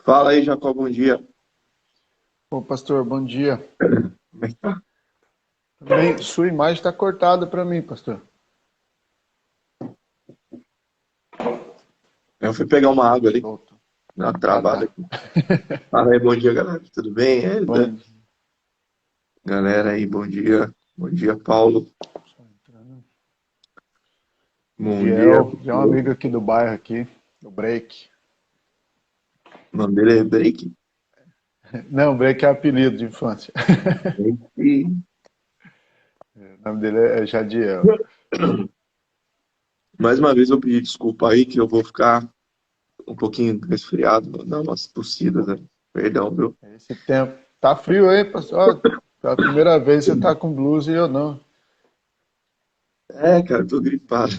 Fala aí, Jacó, bom dia. Ô, pastor, bom dia. Como é que tá? Também, sua imagem está cortada para mim, pastor. Eu fui pegar uma água ali, Voltou. dá uma Ah, travada tá. aqui. Fala aí, bom dia, galera. Tudo bem? Bom, Galera aí, bom dia. Bom dia, Paulo. só entrando. Bom dia. Giel é um amigo aqui do bairro aqui, do Break. O nome dele é Break. Não, Break é apelido de infância. Break. O nome dele é Jadiel. Mais uma vez eu pedi desculpa aí que eu vou ficar um pouquinho resfriado, vou dar umas tossidas, né? Perdão, viu? Esse tempo tá frio aí, pastor. Ó, pela primeira vez você tá com blusa e eu não. É, cara, eu tô gripado.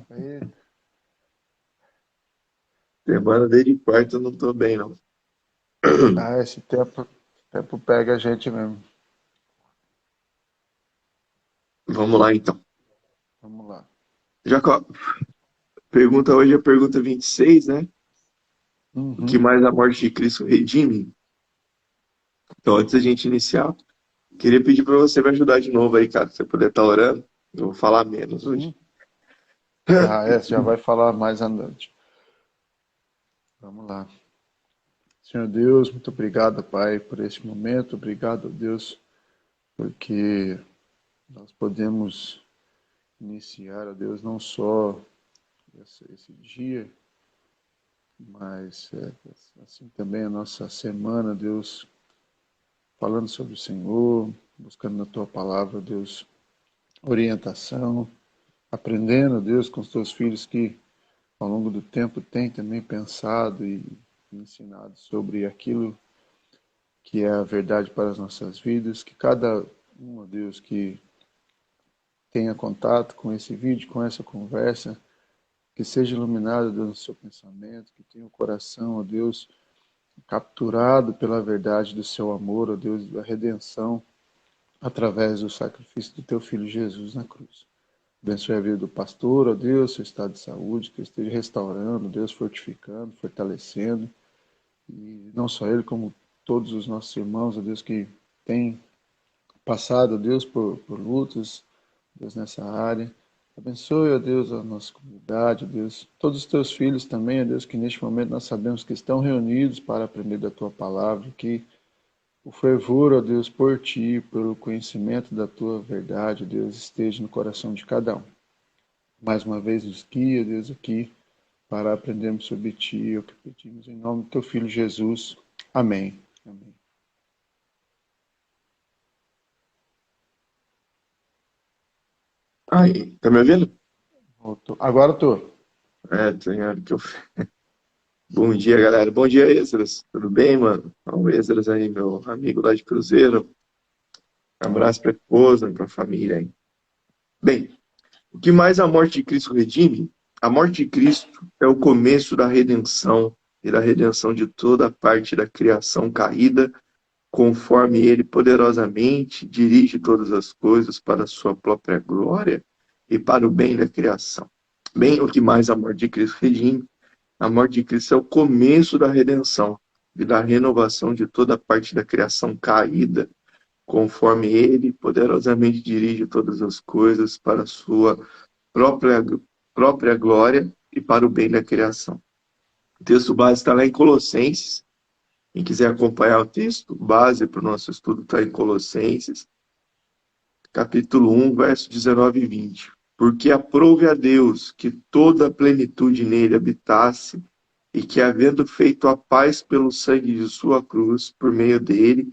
Aí, Semana desde quarta eu não tô bem, não. esse tempo pega a gente mesmo. Vamos lá, então. Vamos lá. Jacó, pergunta hoje é a pergunta 26, né? O que Uhum. mais a morte de Cristo redime? Então, antes da gente iniciar, queria pedir para você me ajudar de novo aí, cara. Se você puder estar orando, eu vou falar menos hoje. Uhum. Você já vai falar mais à noite. Vamos lá. Senhor Deus, muito obrigado, Pai, por este momento. Obrigado, Deus, porque nós podemos iniciar, ó Deus, não só esse dia, mas assim também a nossa semana, Deus, falando sobre o Senhor, buscando na Tua palavra, Deus, orientação, aprendendo, Deus, com os Teus filhos que ao longo do tempo têm também pensado e ensinado sobre aquilo que é a verdade para as nossas vidas, que cada um, ó Deus, que tenha contato com esse vídeo, com essa conversa, que seja iluminado, Deus, no seu pensamento, que tenha o coração, ó Deus, capturado pela verdade do seu amor, ó Deus, da redenção, através do sacrifício do teu Filho Jesus na cruz. Abençoe a vida do pastor, ó Deus, seu estado de saúde, que esteja restaurando, Deus, fortificando, fortalecendo, e não só ele, como todos os nossos irmãos, ó Deus, que têm passado, Deus, por lutas, Deus, nessa área. Abençoe, ó Deus, a nossa comunidade, ó Deus, todos os teus filhos também, ó Deus, que neste momento nós sabemos que estão reunidos para aprender da tua palavra, que o fervor, ó Deus, por ti, pelo conhecimento da tua verdade, ó Deus, esteja no coração de cada um. Mais uma vez nos guia, Deus, aqui para aprendermos sobre ti, o que pedimos em nome do teu filho Jesus. Amém. Amém. Aí, tá me ouvindo? Voltou. Agora estou. É, tem hora que eu. Bom dia, galera. Bom dia, Esdras. Tudo bem, mano? Ó, o Esdras aí, meu amigo lá de Cruzeiro. Abraço pra esposa, pra família aí. Bem, o que mais a morte de Cristo redime? A morte de Cristo é o começo da redenção e da redenção de toda a parte da criação caída, conforme ele poderosamente dirige todas as coisas para a sua própria glória e para o bem da criação. Bem, o que mais a morte de Cristo redime? A morte de Cristo é o começo da redenção e da renovação de toda a parte da criação caída, conforme ele poderosamente dirige todas as coisas para a sua própria, própria glória e para o bem da criação. O texto base está lá em Colossenses. Quem quiser acompanhar o texto base para o nosso estudo está em Colossenses, capítulo 1, verso 19 e 20. Porque aprouve a Deus que toda a plenitude nele habitasse, e que, havendo feito a paz pelo sangue de sua cruz, por meio dele,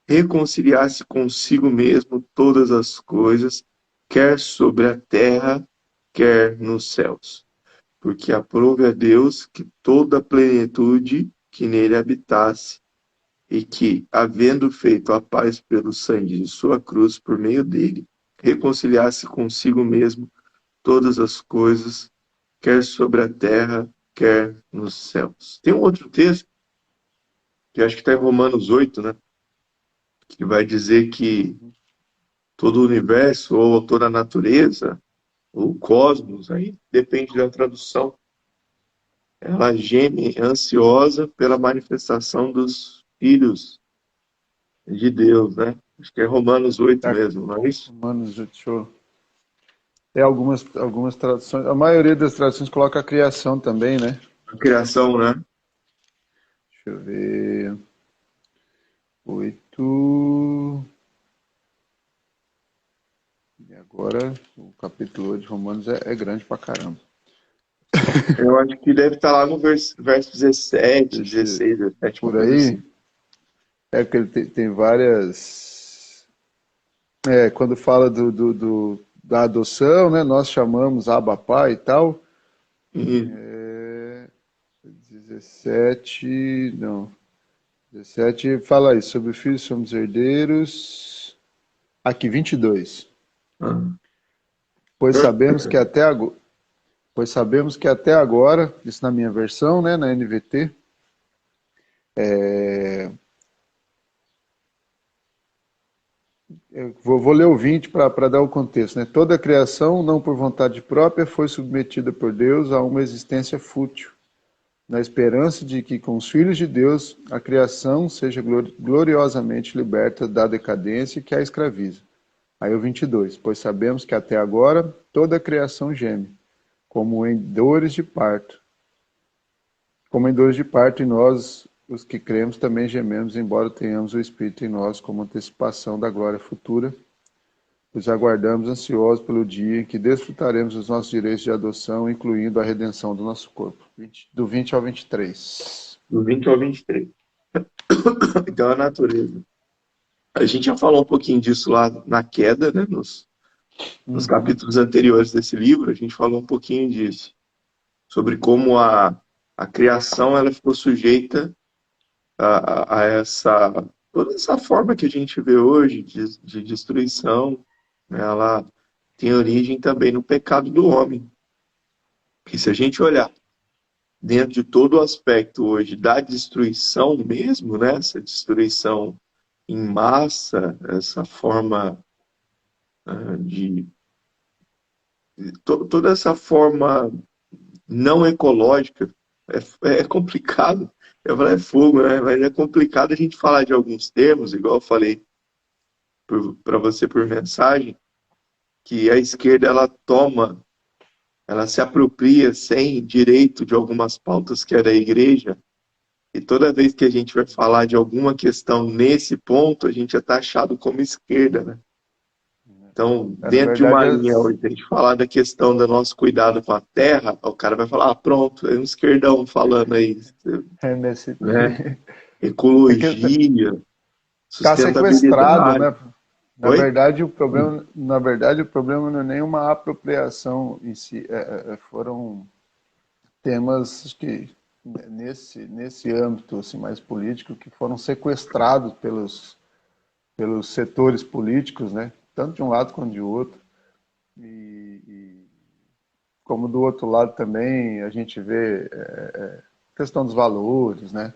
reconciliasse consigo mesmo todas as coisas, quer sobre a terra, quer nos céus. Porque aprouve a Deus que toda a plenitude que nele habitasse, e que, havendo feito a paz pelo sangue de sua cruz, por meio dele, reconciliasse consigo mesmo todas as coisas, quer sobre a terra, quer nos céus. Tem um outro texto, que acho que está em Romanos 8, né? Que vai dizer que todo o universo, ou toda a natureza, o cosmos, aí depende da tradução, ela geme ansiosa pela manifestação dos filhos de Deus, né? Acho que é Romanos 8 É, mesmo, não é isso? Romanos, deixa eu... É algumas traduções, a maioria das traduções coloca a criação também, né? A criação, né? Deixa eu ver. 8. E agora, o capítulo 8 de Romanos é grande pra caramba. Eu acho que deve estar lá no verso 17, Esse, 16, 17, uma por coisa aí, assim. é que ele tem várias. É, quando fala da adoção, né? Nós chamamos Abba Pai e tal. E, 17. Não. 17 fala aí, sobre filhos somos herdeiros. Aqui, 22. ah, Pois sabemos que até agora, pois sabemos que até agora, isso na minha versão, né, na NVT, eu vou ler o 20 para dar o contexto, né? Toda a criação, não por vontade própria, foi submetida por Deus a uma existência fútil, na esperança de que com os filhos de Deus a criação seja gloriosamente liberta da decadência que a escraviza. Aí o 22, pois sabemos que até agora toda a criação geme, como em dores de parto. Como em dores de parto, e nós, os que cremos, também gememos, embora tenhamos o Espírito em nós como antecipação da glória futura, pois aguardamos ansiosos pelo dia em que desfrutaremos dos nossos direitos de adoção, incluindo a redenção do nosso corpo. Do 20 ao 23. do 20 ao 23. Então, a natureza. A gente já falou um pouquinho disso lá na queda, né? Nos Uhum. capítulos anteriores desse livro, a gente falou um pouquinho disso. Sobre como a criação ela ficou sujeita a essa toda essa forma que a gente vê hoje de destruição, né? Ela tem origem também no pecado do homem. E se a gente olhar dentro de todo o aspecto hoje da destruição mesmo, né? Essa destruição em massa, essa forma de toda essa forma não ecológica é complicado. Eu falei, é fogo, né? Mas é complicado a gente falar de alguns termos, igual eu falei para você por mensagem, que a esquerda ela toma, ela se apropria sem direito de algumas pautas que é da igreja, e toda vez que a gente vai falar de alguma questão nesse ponto, a gente é taxado como esquerda, né? Então, Na dentro de uma verdade, linha hoje, a gente falar da questão do nosso cuidado com a terra, o cara vai falar, ah, pronto, é um esquerdão falando aí, MST. né? É que Ecologia, está sequestrado, sustentabilidade. né? Oi? Na verdade, o problema não é nem uma apropriação em si, foram temas acho que nesse âmbito assim, mais político que foram sequestrados pelos setores políticos, né? Tanto de um lado quanto de outro. E como do outro lado também a gente vê questão dos valores, né?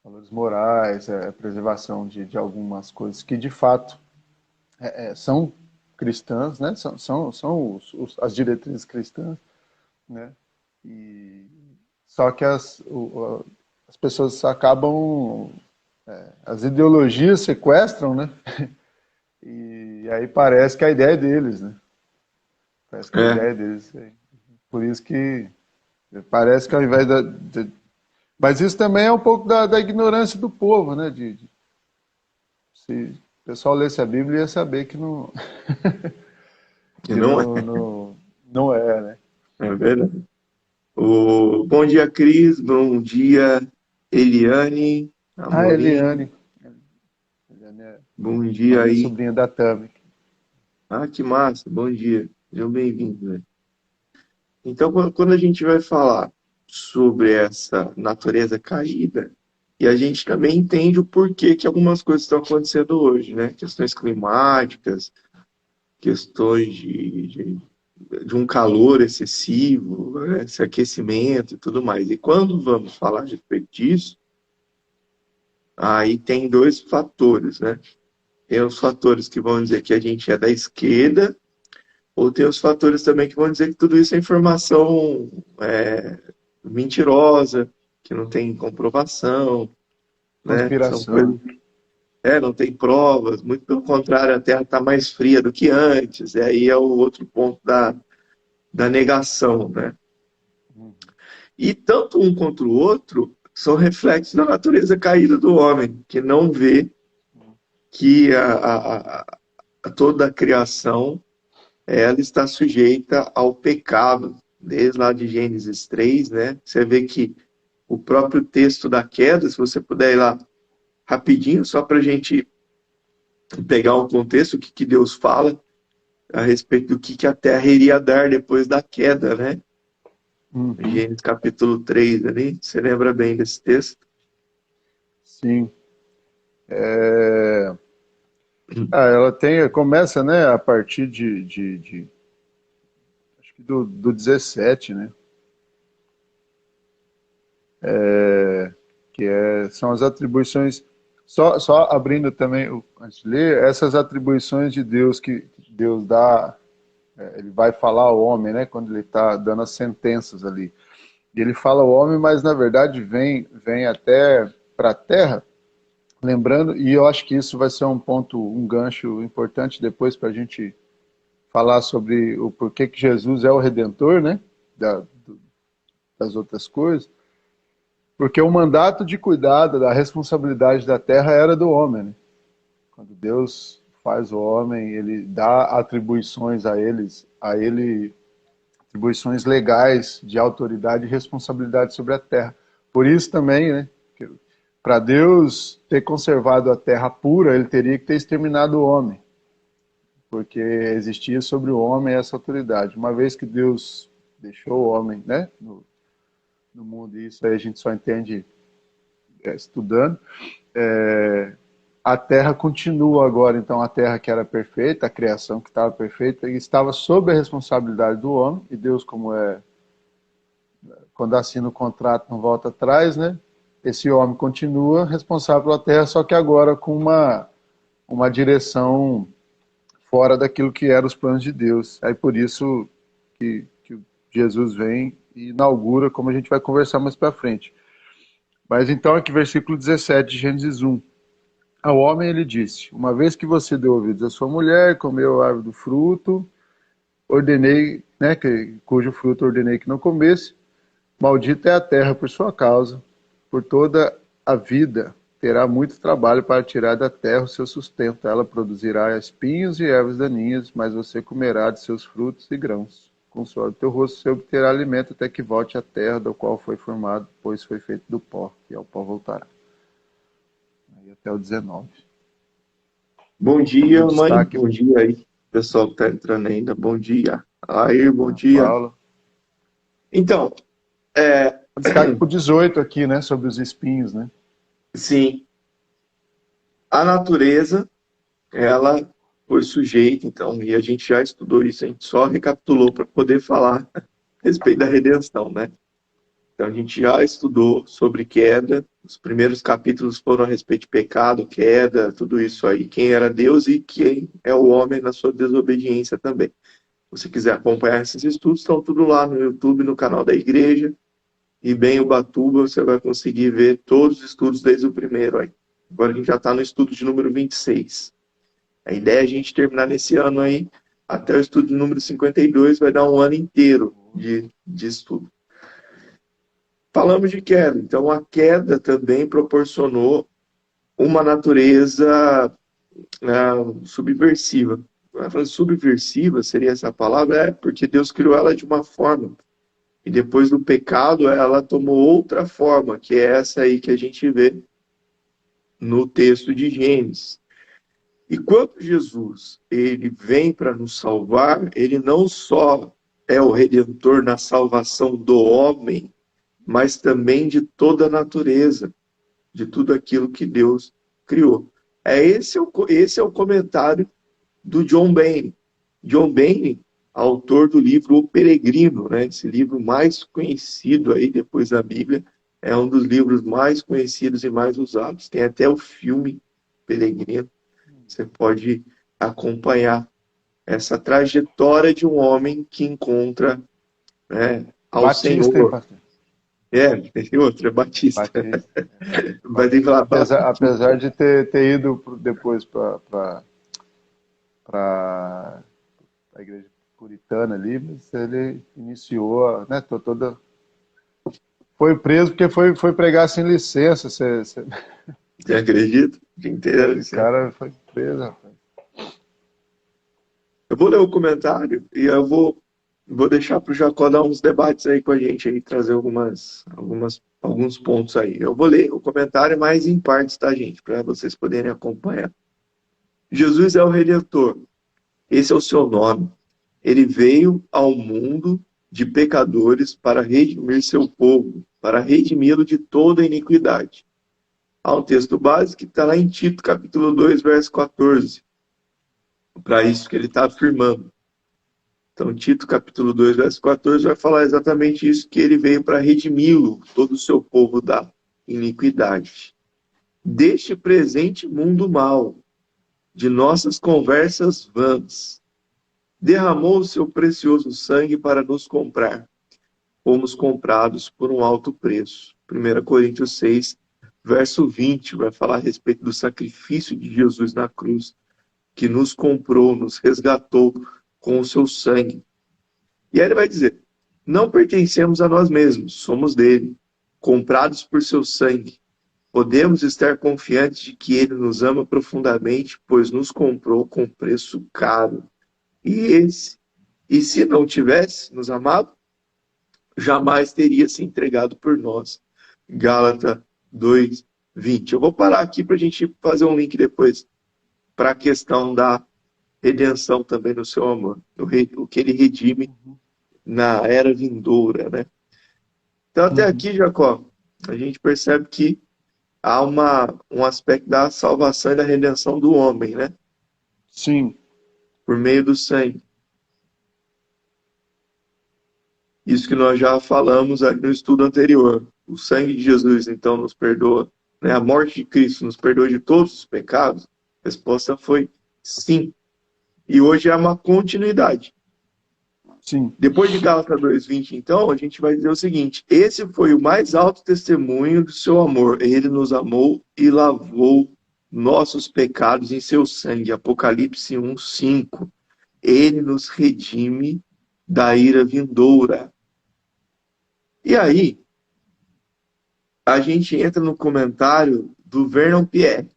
Valores morais, preservação de algumas coisas que de fato são cristãs, né? São as diretrizes cristãs, né? E só que as pessoas acabam, as ideologias sequestram, né? E aí parece que a ideia é deles, né? Parece que a É, ideia é deles. Por isso que parece que ao invés mas isso também é um pouco da ignorância do povo, né? Se o pessoal lesse a Bíblia ia saber que não, e que não é, não é, né? é verdade. Bom dia, Cris. Bom dia, Eliane, Ah, Amorim. Eliane. Eliane é Bom a dia minha aí. sobrinha da Tami. Ah, que massa. Bom dia. Sejam bem-vindos, né? Então, quando a gente vai falar sobre essa natureza caída, e a gente também entende o porquê que algumas coisas estão acontecendo hoje, né? Questões climáticas, questões de um calor excessivo, né? Esse aquecimento e tudo mais. E quando vamos falar a respeito disso, aí tem dois fatores, né? Tem os fatores que vão dizer que a gente é da esquerda, ou tem os fatores também que vão dizer que tudo isso é informação mentirosa, que não tem comprovação, né? São Conspiração. coisas, não tem provas, muito pelo contrário, a Terra está mais fria do que antes, e aí é o outro ponto da negação, né? E tanto um quanto o outro são reflexos da natureza caída do homem, que não vê que toda a criação ela está sujeita ao pecado, desde lá de Gênesis 3, né? Você vê que o próprio texto da queda, se você puder ir lá rapidinho, só para a gente pegar um contexto, o que Deus fala a respeito do que a terra iria dar depois da queda, né? Uhum. Gênesis capítulo 3 ali, você lembra bem desse texto? Sim. Ela começa, né, a partir acho que do 17, né? São as atribuições, só abrindo também, antes de ler, essas atribuições de Deus que Deus dá, ele vai falar ao homem, né, quando ele está dando as sentenças ali. E ele fala ao homem, mas na verdade vem até para a terra, lembrando, e eu acho que isso vai ser um ponto, um gancho importante depois para a gente falar sobre o porquê que Jesus é o Redentor, né, das outras coisas. Porque o mandato de cuidado da responsabilidade da terra era do homem. Né? Quando Deus faz o homem, ele dá atribuições a ele atribuições legais de autoridade e responsabilidade sobre a terra. Por isso também, né, para Deus ter conservado a terra pura, ele teria que ter exterminado o homem, porque existia sobre o homem essa autoridade. Uma vez que Deus deixou o homem, né, no mundo, e isso aí a gente só entende estudando, a terra continua agora, então a terra que era perfeita, a criação que estava perfeita, e estava sob a responsabilidade do homem, e Deus, quando assina o contrato não volta atrás, né? Esse homem continua responsável pela terra, só que agora com uma direção fora daquilo que eram os planos de Deus. Aí por isso que Jesus vem e inaugura, como a gente vai conversar mais para frente. Mas então aqui versículo 17 de Gênesis 1. Ao homem ele disse, uma vez que você deu ouvidos à sua mulher, comeu a árvore do fruto, ordenei, né, cujo fruto ordenei que não comesse, maldita é a terra por sua causa, por toda a vida terá muito trabalho para tirar da terra o seu sustento. Ela produzirá espinhos e ervas daninhas, mas você comerá de seus frutos e grãos. Com o suor do teu rosto você obterá alimento até que volte à terra do qual foi formado, pois foi feito do pó, e ao pó voltará. Aí até o 19. Bom E o dia, mãe. destaque, Bom dia aí. Pessoal que está entrando ainda, bom dia. Aí, bom a dia. Paula. Então, O destaque para o 18 aqui, né, sobre os espinhos, né? sim, a natureza, ela foi sujeita, então, e a gente já estudou isso, a gente só recapitulou para poder falar a respeito da redenção, né? Então, a gente já estudou sobre queda, os primeiros capítulos foram a respeito de pecado, queda, tudo isso aí, quem era Deus e quem é o homem na sua desobediência também. Se você quiser acompanhar esses estudos, estão tudo lá no YouTube, no canal da igreja, e bem Ubatuba, você vai conseguir ver todos os estudos desde o primeiro aí. Agora a gente já está no estudo de número 26. A ideia é a gente terminar nesse ano aí, até o estudo de número 52, vai dar um ano inteiro de estudo. Falamos de queda, então a queda também proporcionou uma natureza subversiva. Subversiva seria essa palavra? Porque Deus criou ela de uma forma. E depois do pecado, ela tomou outra forma, que é essa aí que a gente vê no texto de Gênesis. E quando Jesus ele vem para nos salvar, ele não só é o redentor na salvação do homem, mas também de toda a natureza, de tudo aquilo que Deus criou. Esse é o comentário do John Bain. John Bain, autor do livro O Peregrino, né? Esse livro mais conhecido aí depois da Bíblia, é um dos livros mais conhecidos e mais usados. Tem até o filme Peregrino. Você pode acompanhar essa trajetória de um homem que encontra, né, ao Batista, hein, Senhor. pastor? tem outro, é Batista. Batista. Vai ter que falar Apesar de ter ido depois para a igreja puritana ali, mas ele iniciou, né, toda... Foi preso porque foi pregar sem licença. Você acredita? O dia inteiro, O cara foi preso, rapaz. Eu vou ler o comentário e eu vou deixar para o Jacó dar uns debates aí com a gente, aí, trazer alguns pontos aí. Eu vou ler o comentário mais em partes, tá, gente? Para vocês poderem acompanhar. Jesus é o Redentor. Esse é o seu nome. Ele veio ao mundo de pecadores para redimir seu povo, para redimi-lo de toda iniquidade. Há um texto básico que está lá em Tito, capítulo 2, verso 14. Para isso que ele está afirmando. Então, Tito, capítulo 2, verso 14, vai falar exatamente isso, que ele veio para redimi-lo, todo o seu povo da iniquidade. Deste presente mundo mau, de nossas conversas vãs, derramou o seu precioso sangue para nos comprar. Fomos comprados por um alto preço. 1 Coríntios 6, verso 20, vai falar a respeito do sacrifício de Jesus na cruz, que nos comprou, nos resgatou com o seu sangue. E aí ele vai dizer, não pertencemos a nós mesmos, somos dele, comprados por seu sangue. Podemos estar confiantes de que ele nos ama profundamente, pois nos comprou com preço caro. E se não tivesse nos amado, jamais teria se entregado por nós. Gálatas 2:20. Eu vou parar aqui para a gente fazer um link depois para a questão da redenção também no seu amor. O que ele redime na era vindoura, né? Então, até aqui, Jacó, a gente percebe que há um aspecto da salvação e da redenção do homem, né? Sim. Por meio do sangue. Isso que nós já falamos no estudo anterior. O sangue de Jesus, então, nos perdoa, né? A morte de Cristo nos perdoa de todos os pecados? A resposta foi sim. E hoje é uma continuidade. Sim. Depois de Gálatas 2:20, então, a gente vai dizer o seguinte: esse foi o mais alto testemunho do seu amor. Ele nos amou e lavou nossos pecados em seu sangue. Apocalipse 1:5. Ele nos redime da ira vindoura. E aí, a gente entra no comentário do Vernon Pierre.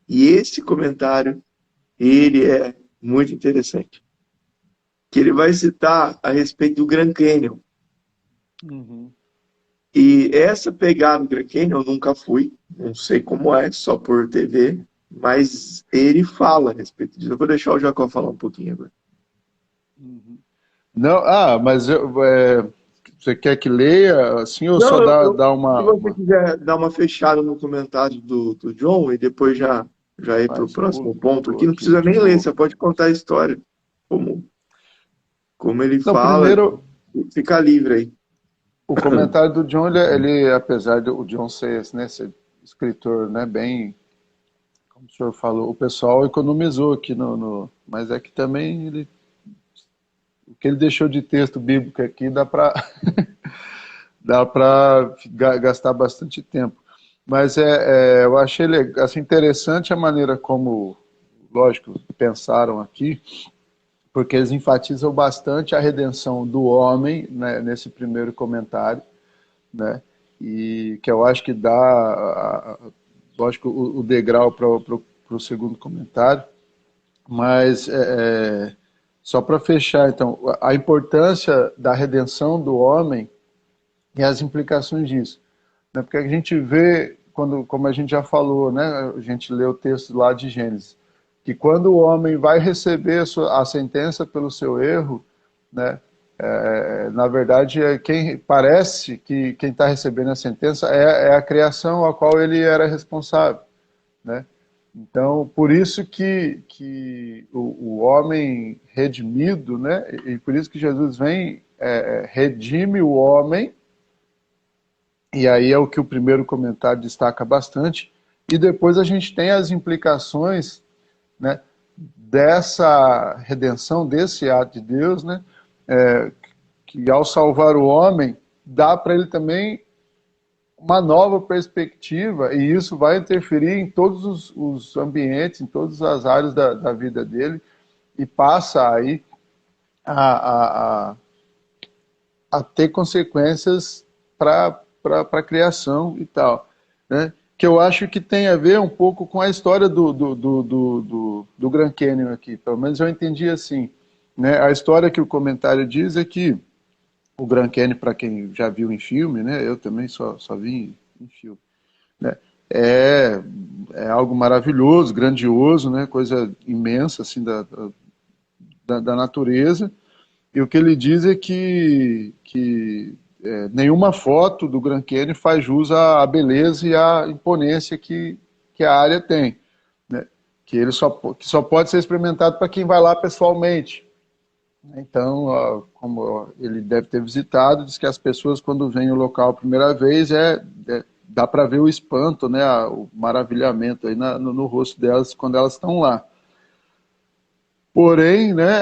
E esse comentário, ele é muito interessante. Que ele vai citar a respeito do Grand Canyon. E essa pegada do Grand Canyon eu nunca fui, não sei como é, só por TV, mas ele fala a respeito disso. Eu vou deixar o Jacó falar um pouquinho agora. Não, mas você quer que leia assim ou Não, só dá uma... Se você quiser dar uma fechada no comentário do John e depois já ir para o próximo ponto aqui, não precisa nem ler, você pode contar a história, como ele fala, primeiro, fica livre aí. O comentário do John, ele apesar do John ser escritor, né, bem, como o senhor falou, o pessoal economizou aqui mas é que também o que ele deixou de texto bíblico aqui dá para gastar bastante tempo. Mas eu achei assim, interessante a maneira como, lógico, pensaram aqui, porque eles enfatizam bastante a redenção do homem, né, nesse primeiro comentário, né, e que eu acho que dá, lógico, o degrau para o segundo comentário, mas só para fechar, então, a importância da redenção do homem e as implicações disso, né, porque a gente vê, como a gente já falou, né, a gente lê o texto lá de Gênesis, que quando o homem vai receber a sentença pelo seu erro, né, na verdade, parece que quem está recebendo a sentença é a criação a qual ele era responsável, né? Então, por isso que o homem redimido, né, e por isso que Jesus vem, redime o homem, e aí é o que o primeiro comentário destaca bastante, e depois a gente tem as implicações, né, dessa redenção, desse ato de Deus, né, que ao salvar o homem, dá para ele também uma nova perspectiva, e isso vai interferir em todos os ambientes, em todas as áreas da vida dele, e passa aí a, a ter consequências para a criação e tal, né? Que eu acho que tem a ver um pouco com a história do Grand Canyon aqui, pelo menos eu entendi assim, né? A história que o comentário diz é que o Grand Canyon, para quem já viu em filme, né? Eu também só vi em filme, né? É, é algo maravilhoso, grandioso, né? Coisa imensa assim da natureza. E o que ele diz é que nenhuma foto do Grand Canyon faz jus à beleza e à imponência que a área tem, né? Que só pode ser experimentado para quem vai lá pessoalmente. Então, como ele deve ter visitado, diz que as pessoas, quando vêm ao local a primeira vez, dá para ver o espanto, né, o maravilhamento aí no rosto delas quando elas estão lá. Porém, né,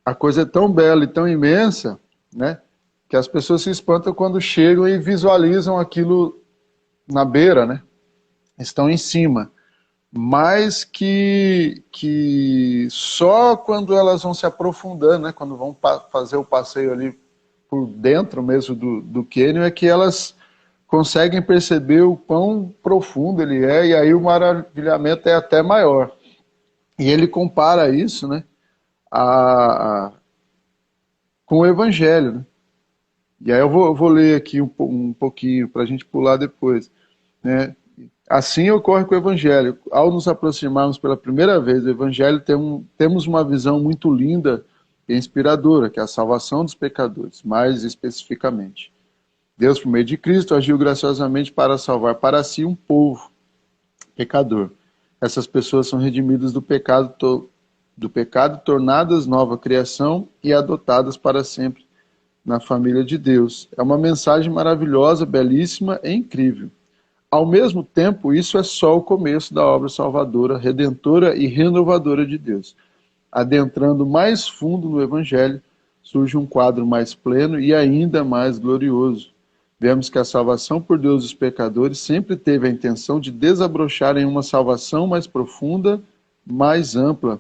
a coisa é tão bela e tão imensa, né, que as pessoas se espantam quando chegam e visualizam aquilo na beira, né, estão em cima. Mas que só quando elas vão se aprofundando, né, quando vão fazer o passeio ali por dentro mesmo do cânion, é que elas conseguem perceber o quão profundo ele é, e aí o maravilhamento é até maior. E ele compara isso, né, com o Evangelho, né? E aí eu vou ler aqui um pouquinho para a gente pular depois, né? Assim ocorre com o Evangelho. Ao nos aproximarmos pela primeira vez do Evangelho, temos uma visão muito linda e inspiradora, que é a salvação dos pecadores, mais especificamente. Deus, por meio de Cristo, agiu graciosamente para salvar para si um povo pecador. Essas pessoas são redimidas do pecado, tornadas nova criação e adotadas para sempre na família de Deus. É uma mensagem maravilhosa, belíssima e incrível. Ao mesmo tempo, isso é só o começo da obra salvadora, redentora e renovadora de Deus. Adentrando mais fundo no Evangelho, surge um quadro mais pleno e ainda mais glorioso. Vemos que a salvação por Deus dos pecadores sempre teve a intenção de desabrochar em uma salvação mais profunda, mais ampla,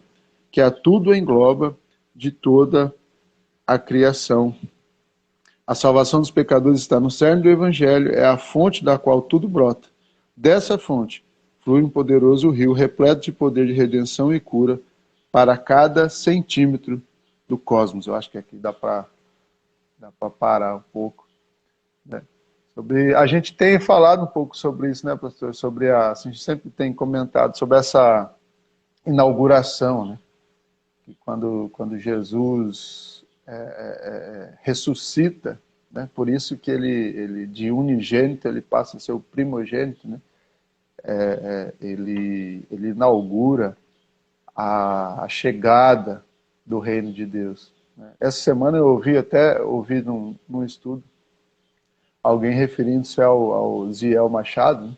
que a tudo engloba de toda a criação. A salvação dos pecadores está no cerne do Evangelho, é a fonte da qual tudo brota. Dessa fonte flui um poderoso rio repleto de poder de redenção e cura para cada centímetro do cosmos. Eu acho que aqui dá para parar um pouco, né? A gente tem falado um pouco sobre isso, né, pastor? A gente sempre tem comentado sobre essa inauguração, né? Que quando Jesus ressuscita, né? Por isso que ele de unigênito ele passa a ser o primogênito, né? Ele inaugura a chegada do reino de Deus, né? Essa semana eu ouvi num estudo alguém referindo-se ao Ziel Machado, né?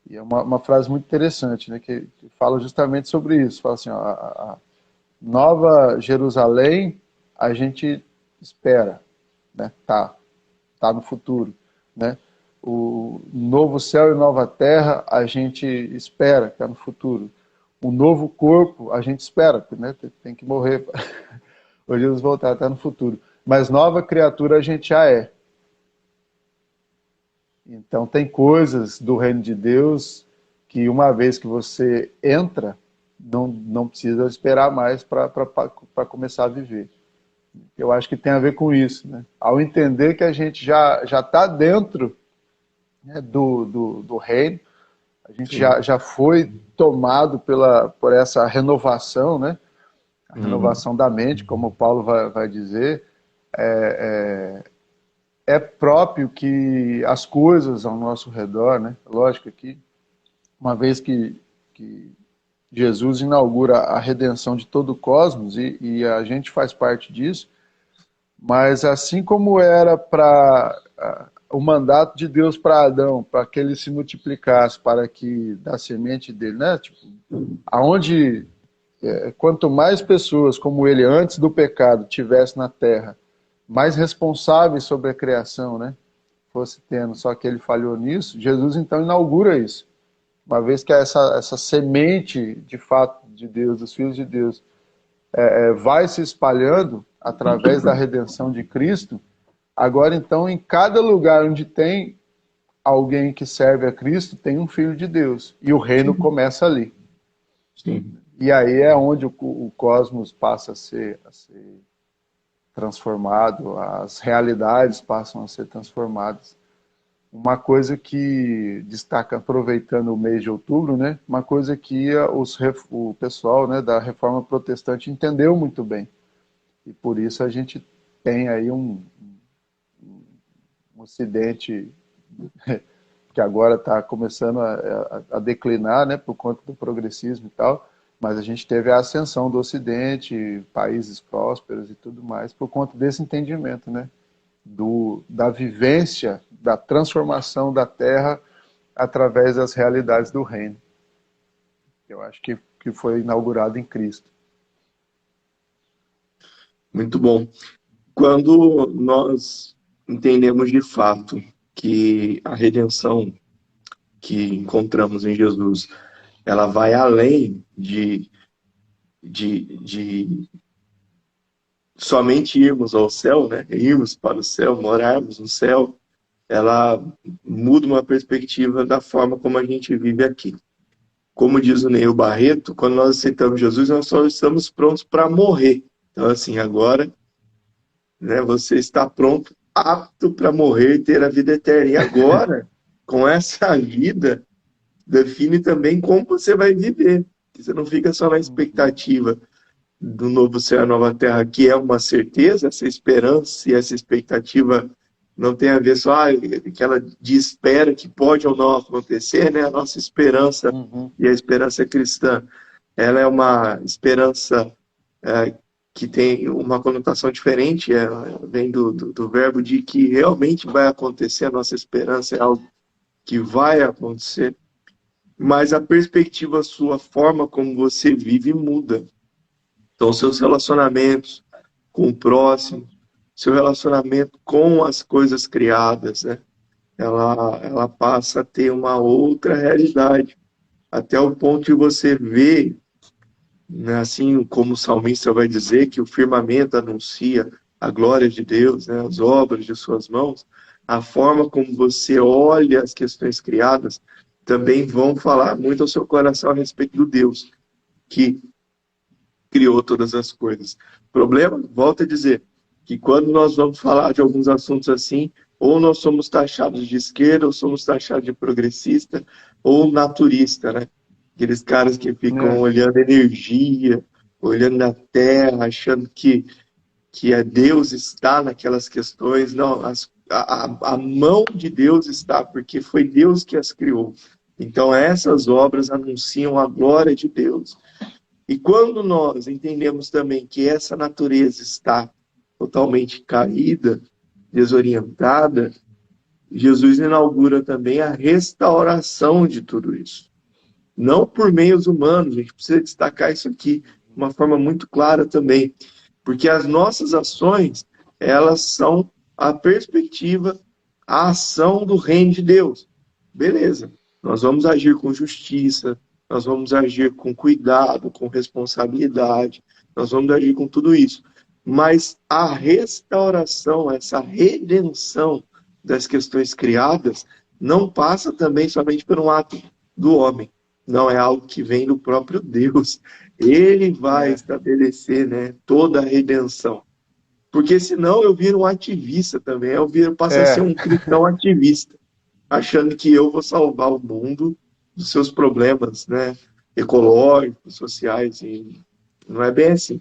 E é uma frase muito interessante, né? Que fala justamente sobre isso. Fala assim, ó, a Nova Jerusalém a gente espera, né? Tá no futuro, né? O novo céu e nova terra a gente espera, que é no futuro. O novo corpo a gente espera, né? Tem que morrer para Jesus voltar, está no futuro. Mas nova criatura a gente já é. Então tem coisas do reino de Deus que uma vez que você entra, não precisa esperar mais para começar a viver. Eu acho que tem a ver com isso, né? Ao entender que a gente já está dentro, né, do reino, a gente já foi tomado por essa renovação, né? A renovação da mente, como Paulo vai dizer, é próprio que as coisas ao nosso redor, né? Lógico que uma vez que Jesus inaugura a redenção de todo o cosmos e a gente faz parte disso, mas assim como era para o mandato de Deus para Adão, para que ele se multiplicasse, para que da semente dele, né? Tipo, aonde quanto mais pessoas como ele antes do pecado tivesse na terra, mais responsáveis sobre a criação, né? fosse tendo, só que ele falhou nisso, Jesus então inaugura isso. Uma vez que essa semente, de fato, de Deus, dos filhos de Deus, vai se espalhando através da redenção de Cristo, agora então em cada lugar onde tem alguém que serve a Cristo, tem um filho de Deus. E o reino começa ali. Sim. E aí é onde o cosmos passa a ser transformado, as realidades passam a ser transformadas. Uma coisa que destaca, aproveitando o mês de outubro, né, uma coisa que o pessoal, né, da Reforma Protestante entendeu muito bem. E por isso a gente tem aí um Ocidente que agora está começando a declinar, né, por conta do progressismo e tal, mas a gente teve a ascensão do Ocidente, países prósperos e tudo mais, por conta desse entendimento, né, da vivência, da transformação da Terra através das realidades do reino. Eu acho que foi inaugurado em Cristo. Muito bom. Quando nós entendemos de fato que a redenção que encontramos em Jesus, ela vai além de somente irmos ao céu, né? Irmos para o céu, morarmos no céu, ela muda uma perspectiva da forma como a gente vive aqui. Como diz o Neil Barreto, quando nós aceitamos Jesus, nós só estamos prontos para morrer. Então, assim, agora, né, você está pronto, apto para morrer e ter a vida eterna. E agora, com essa vida, define também como você vai viver. Você não fica só na expectativa do novo céu e nova terra, que é uma certeza, essa esperança e essa expectativa não tem a ver só aquela de espera que pode ou não acontecer, né? A nossa esperança e a esperança cristã, ela é uma esperança que tem uma conotação diferente, vem do verbo de que realmente vai acontecer, a nossa esperança é algo que vai acontecer, mas a perspectiva sua, a forma como você vive muda. Então, seus relacionamentos com o próximo, seu relacionamento com as coisas criadas, né? Ela passa a ter uma outra realidade, até o ponto de você ver, né, assim como o salmista vai dizer, que o firmamento anuncia a glória de Deus, né, as obras de suas mãos, a forma como você olha as questões criadas também vão falar muito ao seu coração a respeito do Deus que criou todas as coisas. O problema, volto a dizer, que quando nós vamos falar de alguns assuntos assim, ou nós somos taxados de esquerda, ou somos taxados de progressista, ou naturista, né? Aqueles caras que ficam olhando energia, olhando a terra, achando que Deus está naquelas questões. Não, a mão de Deus está, porque foi Deus que as criou. Então essas obras anunciam a glória de Deus. E quando nós entendemos também que essa natureza está totalmente caída, desorientada, Jesus inaugura também a restauração de tudo isso. Não por meios humanos, a gente precisa destacar isso aqui de uma forma muito clara também, porque as nossas ações, elas são a perspectiva, a ação do reino de Deus. Beleza, nós vamos agir com justiça, nós vamos agir com cuidado, com responsabilidade, nós vamos agir com tudo isso. Mas a restauração, essa redenção das questões criadas, não passa também somente por um ato do homem. Não, é algo que vem do próprio Deus. Ele vai estabelecer, né, toda a redenção. Porque senão eu viro um ativista também. Passo a ser um cristão ativista, achando que eu vou salvar o mundo dos seus problemas, né, ecológicos, sociais. E não é bem assim.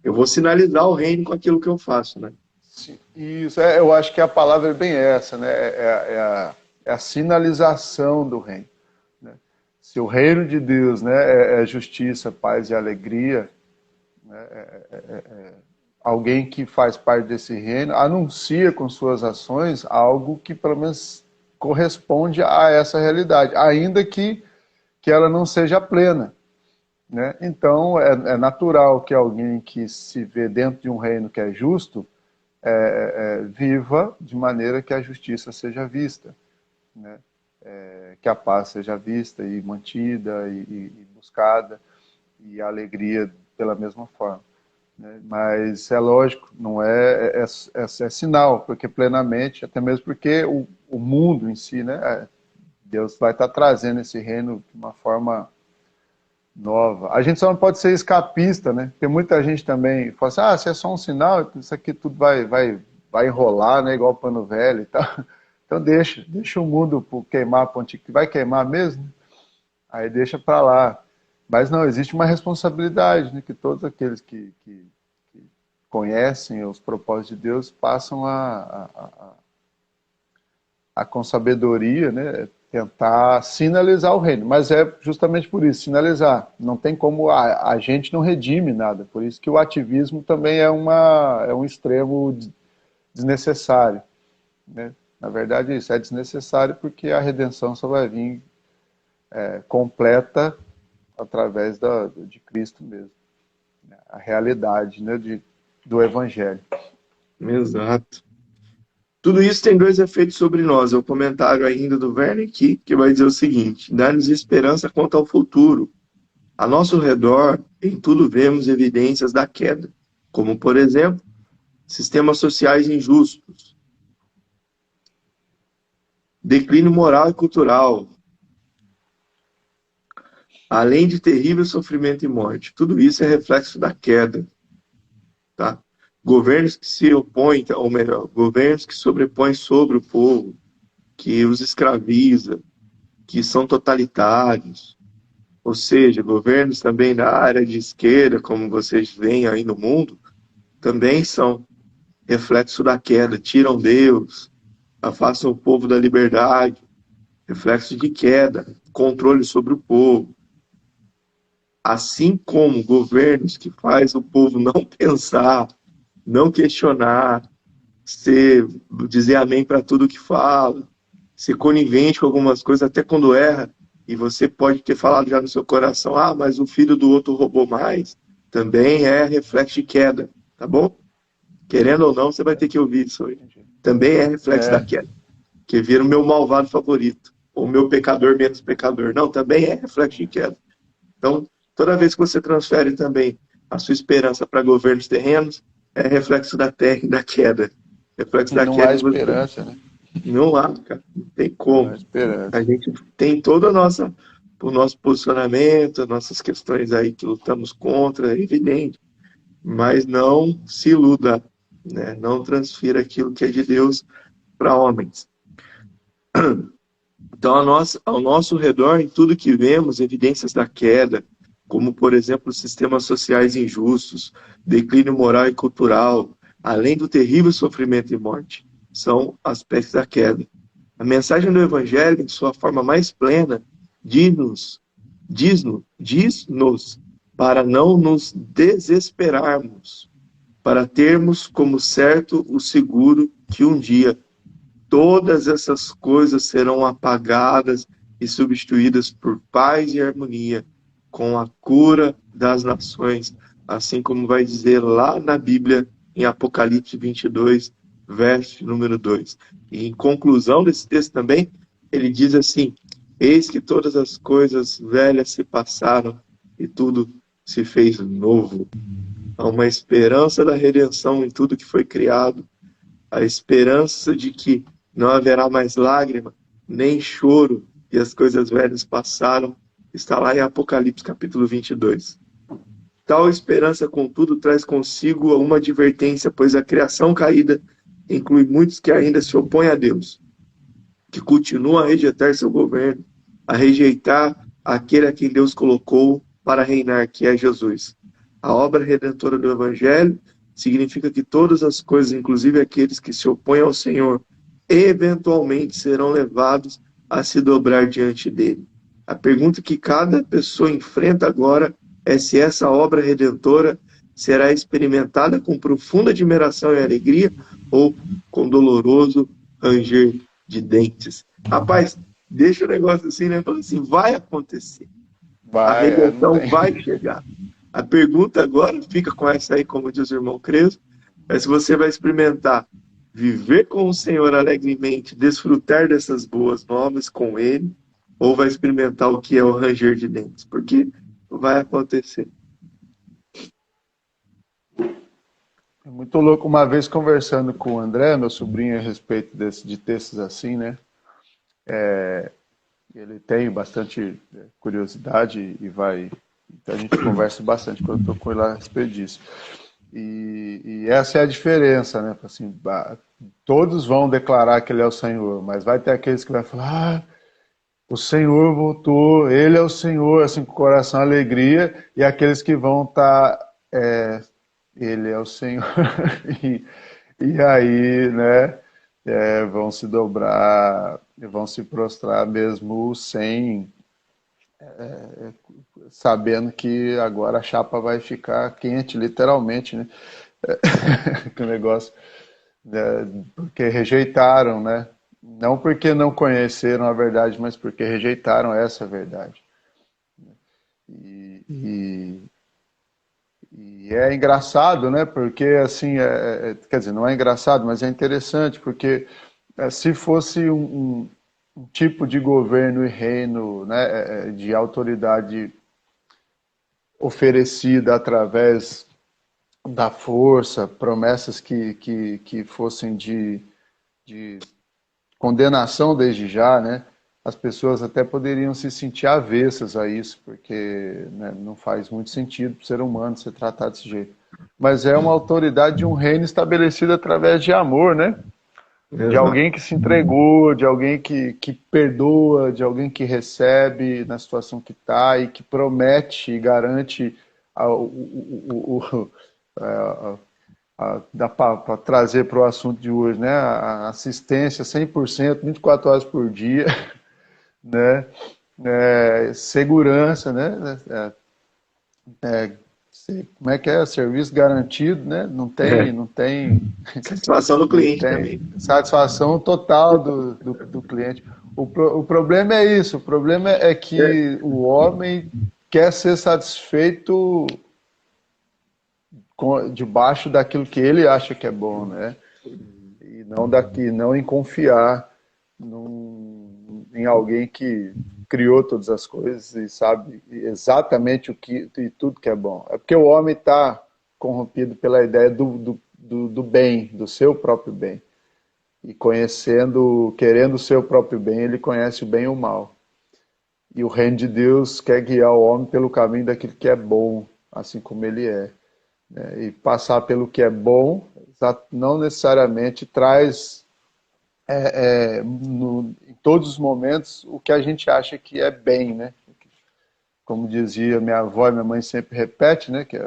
Eu vou sinalizar o reino com aquilo que eu faço, né? Sim, isso, eu acho que a palavra é bem essa, né? É a sinalização do reino. Né? Se o reino de Deus, né, é justiça, paz e alegria, né, alguém que faz parte desse reino anuncia com suas ações algo que pelo menos corresponde a essa realidade, ainda que ela não seja plena. Né? Então, é natural que alguém que se vê dentro de um reino que é justo viva de maneira que a justiça seja vista, né? Que a paz seja vista e mantida e buscada, e a alegria pela mesma forma, né? Mas é lógico, não é sinal, porque plenamente, até mesmo porque o mundo em si, né? Deus vai estar trazendo esse reino de uma forma nova. A gente só não pode ser escapista, né? Tem muita gente também que fala assim, se é só um sinal, isso aqui tudo vai enrolar, né? Igual pano velho e tal. Então deixa o mundo queimar a ponte, que vai queimar mesmo, aí deixa para lá. Mas não, existe uma responsabilidade, né? Que todos aqueles que conhecem os propósitos de Deus passam com sabedoria, né, tentar sinalizar o reino. Mas é justamente por isso, sinalizar. Não tem como a gente não redime nada. Por isso que o ativismo também é um extremo desnecessário, né? Na verdade, isso é desnecessário porque a redenção só vai vir completa através de Cristo mesmo. A realidade, né, do Evangelho. Exato. Tudo isso tem dois efeitos sobre nós. É o comentário ainda do Wernicke, que vai dizer o seguinte: dá-nos esperança quanto ao futuro. A nosso redor, em tudo vemos evidências da queda, como, por exemplo, sistemas sociais injustos, declínio moral e cultural, além de terrível sofrimento e morte. Tudo isso é reflexo da queda. Tá? Governos que se opõem, ou melhor, governos que sobrepõem sobre o povo, que os escraviza, que são totalitários, ou seja, governos também da área de esquerda, como vocês veem aí no mundo, também são reflexo da queda, tiram Deus, afastam o povo da liberdade, reflexo de queda, controle sobre o povo. Assim como governos que faz o povo não pensar, não questionar, dizer amém para tudo que fala, ser conivente com algumas coisas, até quando erra, e você pode ter falado já no seu coração, mas o filho do outro roubou mais, também é reflexo de queda, tá bom? Querendo ou não, você vai ter que ouvir isso aí. Também é reflexo da queda, que vira o meu malvado favorito, ou o meu pecador menos pecador. Não, também é reflexo de queda. Então, toda vez que você transfere também a sua esperança para governos terrenos, é reflexo da terra e da queda. Reflexo da Não queda há em você. esperança, né? Não há, cara. Não tem Não há como. esperança. A gente tem o nosso posicionamento, as nossas questões aí que lutamos contra, é evidente. Mas não se iluda, né? Não transfira aquilo que é de Deus para homens. Então, ao nosso redor, em tudo que vemos, evidências da queda, como, por exemplo, sistemas sociais injustos, declínio moral e cultural, além do terrível sofrimento e morte, são aspectos da queda. A mensagem do Evangelho, em sua forma mais plena, diz-nos para não nos desesperarmos, para termos como certo o seguro que um dia todas essas coisas serão apagadas e substituídas por paz e harmonia, com a cura das nações, assim como vai dizer lá na Bíblia, em Apocalipse 22, verso número 2. E em conclusão desse texto também, ele diz assim: eis que todas as coisas velhas se passaram e tudo se fez novo. Há uma esperança da redenção em tudo que foi criado, a esperança de que não haverá mais lágrima, nem choro, e as coisas velhas passaram, está lá em Apocalipse capítulo 22. Tal esperança, contudo, traz consigo uma advertência, pois a criação caída inclui muitos que ainda se opõem a Deus, que continuam a rejeitar seu governo, a rejeitar aquele a quem Deus colocou para reinar, que é Jesus. A obra redentora do Evangelho significa que todas as coisas, inclusive aqueles que se opõem ao Senhor, eventualmente serão levados a se dobrar diante dele. A pergunta que cada pessoa enfrenta agora é se essa obra redentora será experimentada com profunda admiração e alegria ou com doloroso ranger de dentes. Rapaz, deixa o negócio assim, né? Fala assim, vai acontecer. A redenção vai chegar. A pergunta agora fica com essa aí, como diz o irmão Crespo, Mas se você vai experimentar viver com o Senhor alegremente, desfrutar dessas boas novas com Ele, ou vai experimentar o que é o ranger de dentes, porque vai acontecer. É muito louco. Uma vez conversando com o André, meu sobrinho, a respeito de textos assim, né? Ele tem bastante curiosidade e vai. Então a gente conversa bastante quando eu estou com ele a respeito disso. E essa é a diferença, né? Assim, todos vão declarar que ele é o Senhor, mas vai ter aqueles que vão falar: o Senhor voltou, Ele é o Senhor, assim, com o coração alegria, e aqueles que vão estar, Ele é o Senhor, e aí, né, vão se dobrar, vão se prostrar mesmo sem, sabendo que agora a chapa vai ficar quente, literalmente, né, que o negócio, né, porque rejeitaram, né, não porque não conheceram a verdade, mas porque rejeitaram essa verdade. E é engraçado, né? Porque assim, quer dizer, não é engraçado, mas é interessante, porque se fosse um tipo de governo e reino, né, de autoridade oferecida através da força, promessas que fossem de condenação desde já, né? As pessoas até poderiam se sentir avessas a isso, porque, né, não faz muito sentido para o ser humano ser tratado desse jeito. Mas é uma autoridade de um reino estabelecido através de amor, né? De Exato. alguém que se entregou, de alguém que perdoa, de alguém que recebe na situação que está e que promete e garante dá para trazer para o assunto de hoje, né? A assistência 100%, 24 horas por dia, né? Segurança, né? Como é que é? Serviço garantido, né? É. Não tem, Satisfação do não cliente tem também. satisfação total do cliente. O problema é isso, o problema é É. que o homem quer ser satisfeito debaixo daquilo que ele acha que é bom, né? E não em confiar em alguém que criou todas as coisas e sabe exatamente o que e tudo que é bom. É porque o homem está corrompido pela ideia do bem, do seu próprio bem. E querendo o seu próprio bem, ele conhece o bem e o mal. E o reino de Deus quer guiar o homem pelo caminho daquilo que é bom, assim como ele é, né? E passar pelo que é bom não necessariamente traz em todos os momentos o que a gente acha que é bem, né? Como dizia minha avó e minha mãe sempre repete, né? Que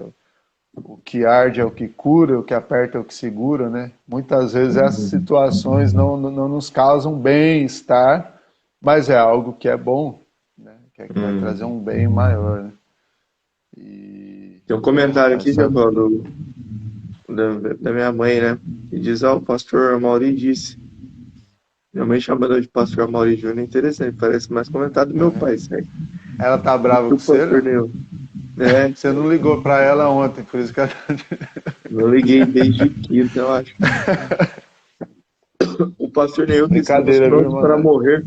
o que arde é o que cura, o que aperta é o que segura, né? Muitas vezes essas situações não nos causam bem-estar, mas é algo que é bom, né? Que vai trazer um bem maior, né? E Tem um comentário aqui, essa... Giovanni, da minha mãe, né? Que diz: ó, o pastor Mauri disse. Minha mãe chamando de pastor Mauri Júnior é interessante, parece mais comentário do meu pai, sério. Ela tá brava O com você, pastor né? Neil. É, Você não ligou para ela ontem, por isso que ela... não liguei desde quinta, eu acho. O pastor Neil que estamos Brincadeira, viu, prontos para irmã? morrer,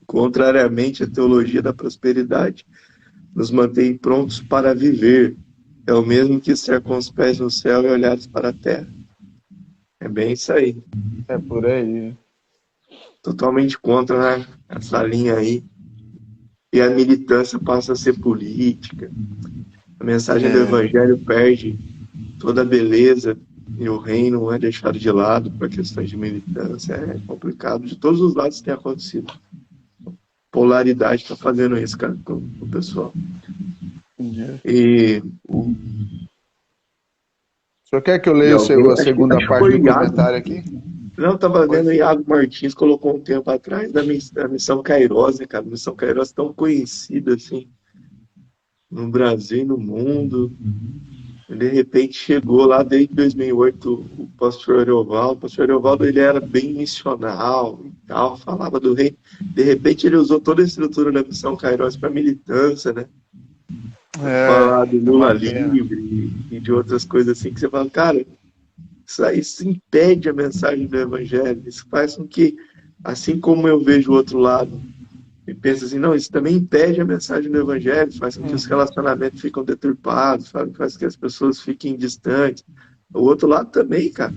contrariamente à teologia da prosperidade, nos mantém prontos para viver. É o mesmo que estar com os pés no céu e olhados para a terra. É bem isso aí. É por aí. Totalmente contra, né, essa linha aí. E a militância passa a ser política. A mensagem do evangelho perde toda a beleza e o reino é deixado de lado para questões de militância. É complicado. De todos os lados tem acontecido. Polaridade está fazendo isso, cara, com o pessoal. Entendi. E, O senhor quer que eu e leia alguém, a segunda acho que parte foi do Iago. comentário aqui? Não, estava Pode vendo o ser. Iago Martins, colocou um tempo atrás da Missão Kairos, né, cara? Missão Kairos tão conhecida assim no Brasil e no mundo. De repente chegou lá desde 2008 o pastor Ariovaldo. O pastor Ariovaldo, ele era bem missional e tal, falava do rei. De repente ele usou toda a estrutura da Missão Kairos para militância, né? Falar do É Lula uma pena. livre e de outras coisas assim que você fala, cara, isso impede a mensagem do Evangelho. Isso faz com que, assim como eu vejo o outro lado, e penso assim, não, isso também impede a mensagem do Evangelho, faz com que os relacionamentos ficam deturpados, sabe? Faz com que as pessoas fiquem distantes. O outro lado também, cara.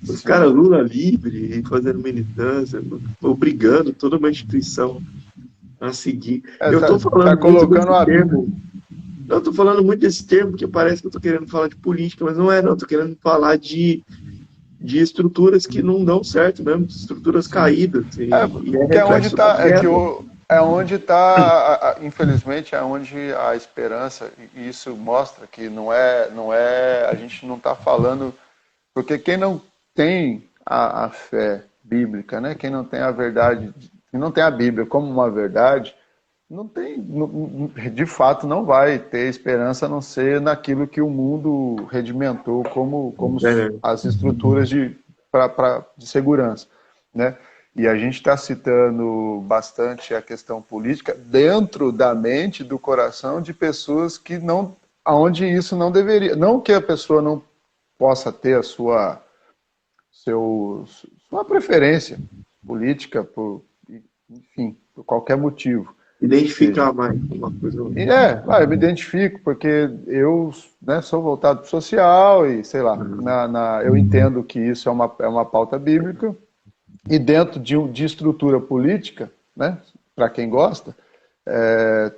Os caras Lula livre, fazendo militância, obrigando toda uma instituição a seguir. Eu estou falando muito desse termo. Eu estou falando muito desse termo, porque parece que eu estou querendo falar de política, mas não é, não. Estou querendo falar de estruturas que não dão certo mesmo, estruturas caídas. Onde está, infelizmente, é onde a esperança, e isso mostra que não é, a gente não está falando, porque quem não tem a fé bíblica, né? Quem não tem a verdade, quem não tem a Bíblia como uma verdade, de fato não vai ter esperança a não ser naquilo que o mundo redimentou como as estruturas de segurança, né? E a gente está citando bastante a questão política dentro da mente, do coração de pessoas que não, aonde isso não deveria, não que a pessoa não possa ter a sua preferência política, enfim, por qualquer motivo. Identificar mais uma coisa. Eu me identifico, porque eu, né, sou voltado para o social e, sei lá, eu entendo que isso é uma pauta bíblica, e dentro de estrutura política, né, para quem gosta,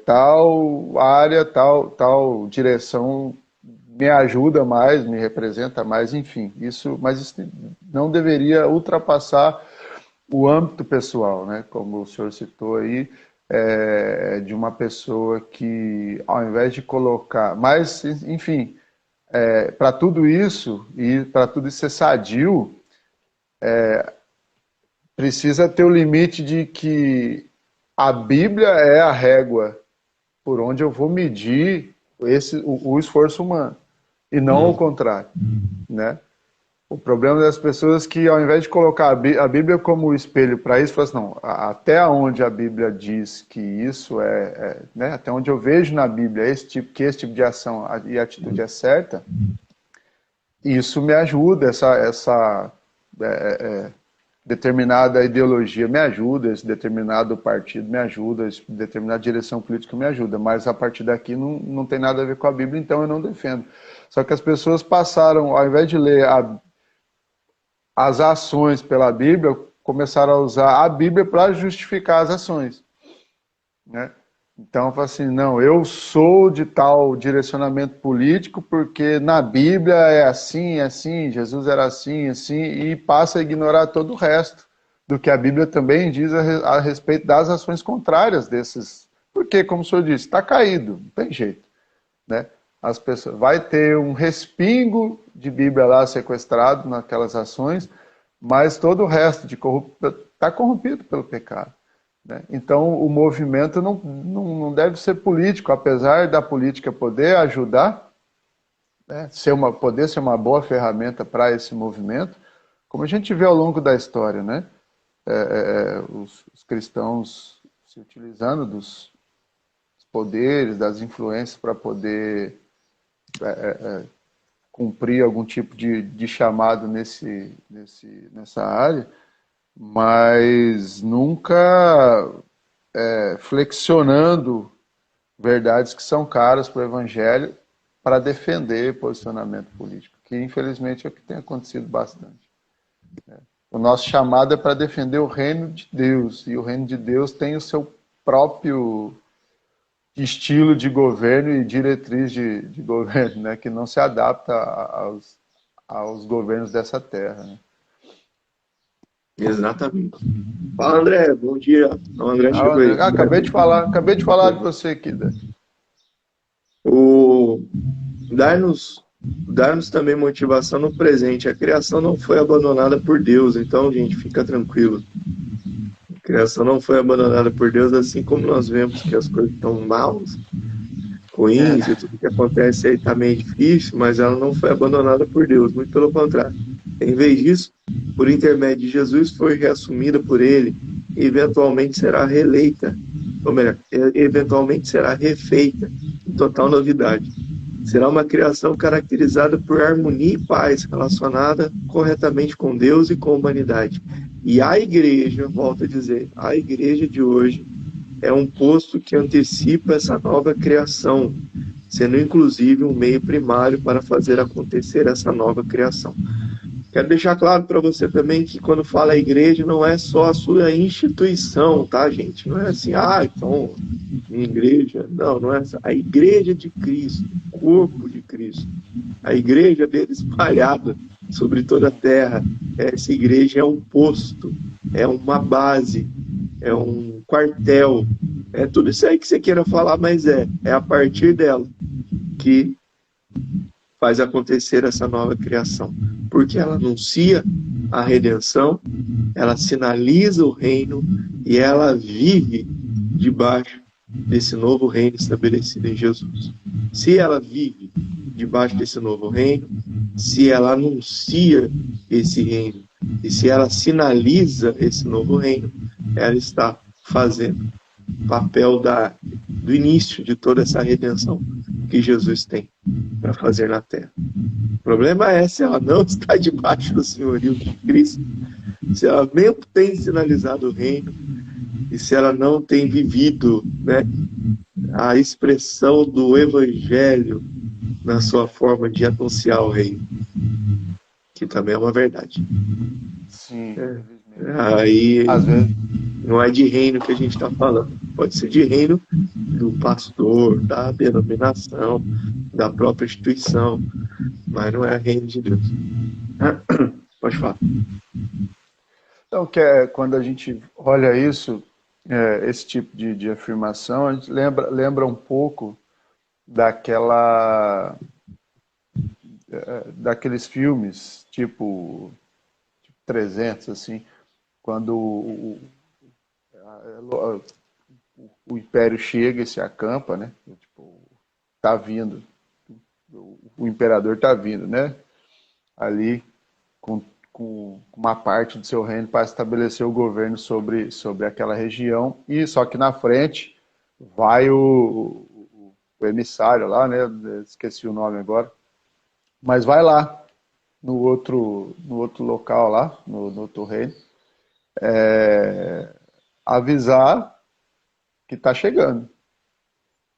tal área, tal direção me ajuda mais, me representa mais, enfim. Mas isso não deveria ultrapassar o âmbito pessoal, né, como o senhor citou aí, de uma pessoa que, ao invés de colocar... Mas, enfim, para tudo isso, e para tudo isso ser sadio, precisa ter o limite de que a Bíblia é a régua por onde eu vou medir o esforço humano, e não o contrário, né? O problema das pessoas é que, ao invés de colocar a Bíblia como espelho para isso, fala assim, não, até onde a Bíblia diz que isso né, até onde eu vejo na Bíblia que esse tipo de ação e atitude é certa, isso me ajuda, essa determinada ideologia me ajuda, esse determinado partido me ajuda, essa determinada direção política me ajuda, mas a partir daqui não tem nada a ver com a Bíblia, então eu não defendo. Só que as pessoas passaram, ao invés de ler as ações pela Bíblia, começaram a usar a Bíblia para justificar as ações, né? Então, eu falo assim, não, eu sou de tal direcionamento político porque na Bíblia é assim, Jesus era assim, e passa a ignorar todo o resto do que a Bíblia também diz a respeito das ações contrárias desses. Porque, como o senhor disse, está caído, não tem jeito, né? As pessoas, vai ter um respingo de Bíblia lá sequestrado naquelas ações, mas todo o resto está corrompido pelo pecado, né? Então o movimento não deve ser político, apesar da política poder ajudar, né, poder ser uma boa ferramenta para esse movimento, como a gente vê ao longo da história, né? Os cristãos se utilizando dos poderes, das influências para poder cumprir algum tipo de chamado nessa área, mas nunca flexionando verdades que são caras para o Evangelho para defender posicionamento político, que infelizmente é o que tem acontecido bastante. O nosso chamado é para defender o reino de Deus, e o reino de Deus tem o seu próprio estilo de governo e diretriz de governo, né, que não se adapta aos governos dessa terra, né? Exatamente. Fala, André, bom dia. O André chegou aí. Acabei de falar de você aqui, Dan. Dar-nos também motivação no presente. A criação não foi abandonada por Deus, então, gente, fica tranquilo. A criação não foi abandonada por Deus, assim como nós vemos que as coisas estão maus, ruins, e tudo que acontece aí está meio difícil, mas ela não foi abandonada por Deus, muito pelo contrário. Em vez disso, por intermédio de Jesus, foi reassumida por ele e eventualmente será reeleita, ou melhor, eventualmente será refeita em total novidade. Será uma criação caracterizada por harmonia e paz, relacionada corretamente com Deus e com a humanidade. E a igreja, volto a dizer, a igreja de hoje é um posto que antecipa essa nova criação, sendo inclusive um meio primário para fazer acontecer essa nova criação. Quero deixar claro para você também que quando fala igreja não é só a sua instituição, tá, gente? Não é assim, então, minha igreja. Não, não é essa. A igreja de Cristo, o corpo de Cristo. A igreja dele espalhada sobre toda a terra. Essa igreja é um posto, é uma base, é um quartel. É tudo isso aí que você queira falar, mas é a partir dela que faz acontecer essa nova criação, porque ela anuncia a redenção, ela sinaliza o reino e ela vive debaixo desse novo reino estabelecido em Jesus. Se ela vive debaixo desse novo reino, se ela anuncia esse reino e se ela sinaliza esse novo reino, ela está fazendo o papel do início de toda essa redenção que Jesus tem para fazer na terra. O problema é se ela não está debaixo do senhorio de Cristo, se ela nem tem sinalizado o reino e se ela não tem vivido, né, a expressão do evangelho na sua forma de anunciar o reino, que também é uma verdade. Sim, Aí às vezes. não é de reino que a gente está falando. Pode ser de reino do pastor, da denominação, da própria instituição, mas não é reino de Deus. Pode falar. Então, quando a gente olha isso, esse tipo de afirmação, a gente lembra um pouco daqueles filmes, tipo 300, assim, quando o Império chega e se acampa, né? Tipo, tá vindo, o imperador tá vindo, né? Ali com uma parte do seu reino para estabelecer o governo sobre aquela região, e só que na frente vai o emissário lá, né? Esqueci o nome agora, mas vai lá no outro local lá, no outro reino, avisar que está chegando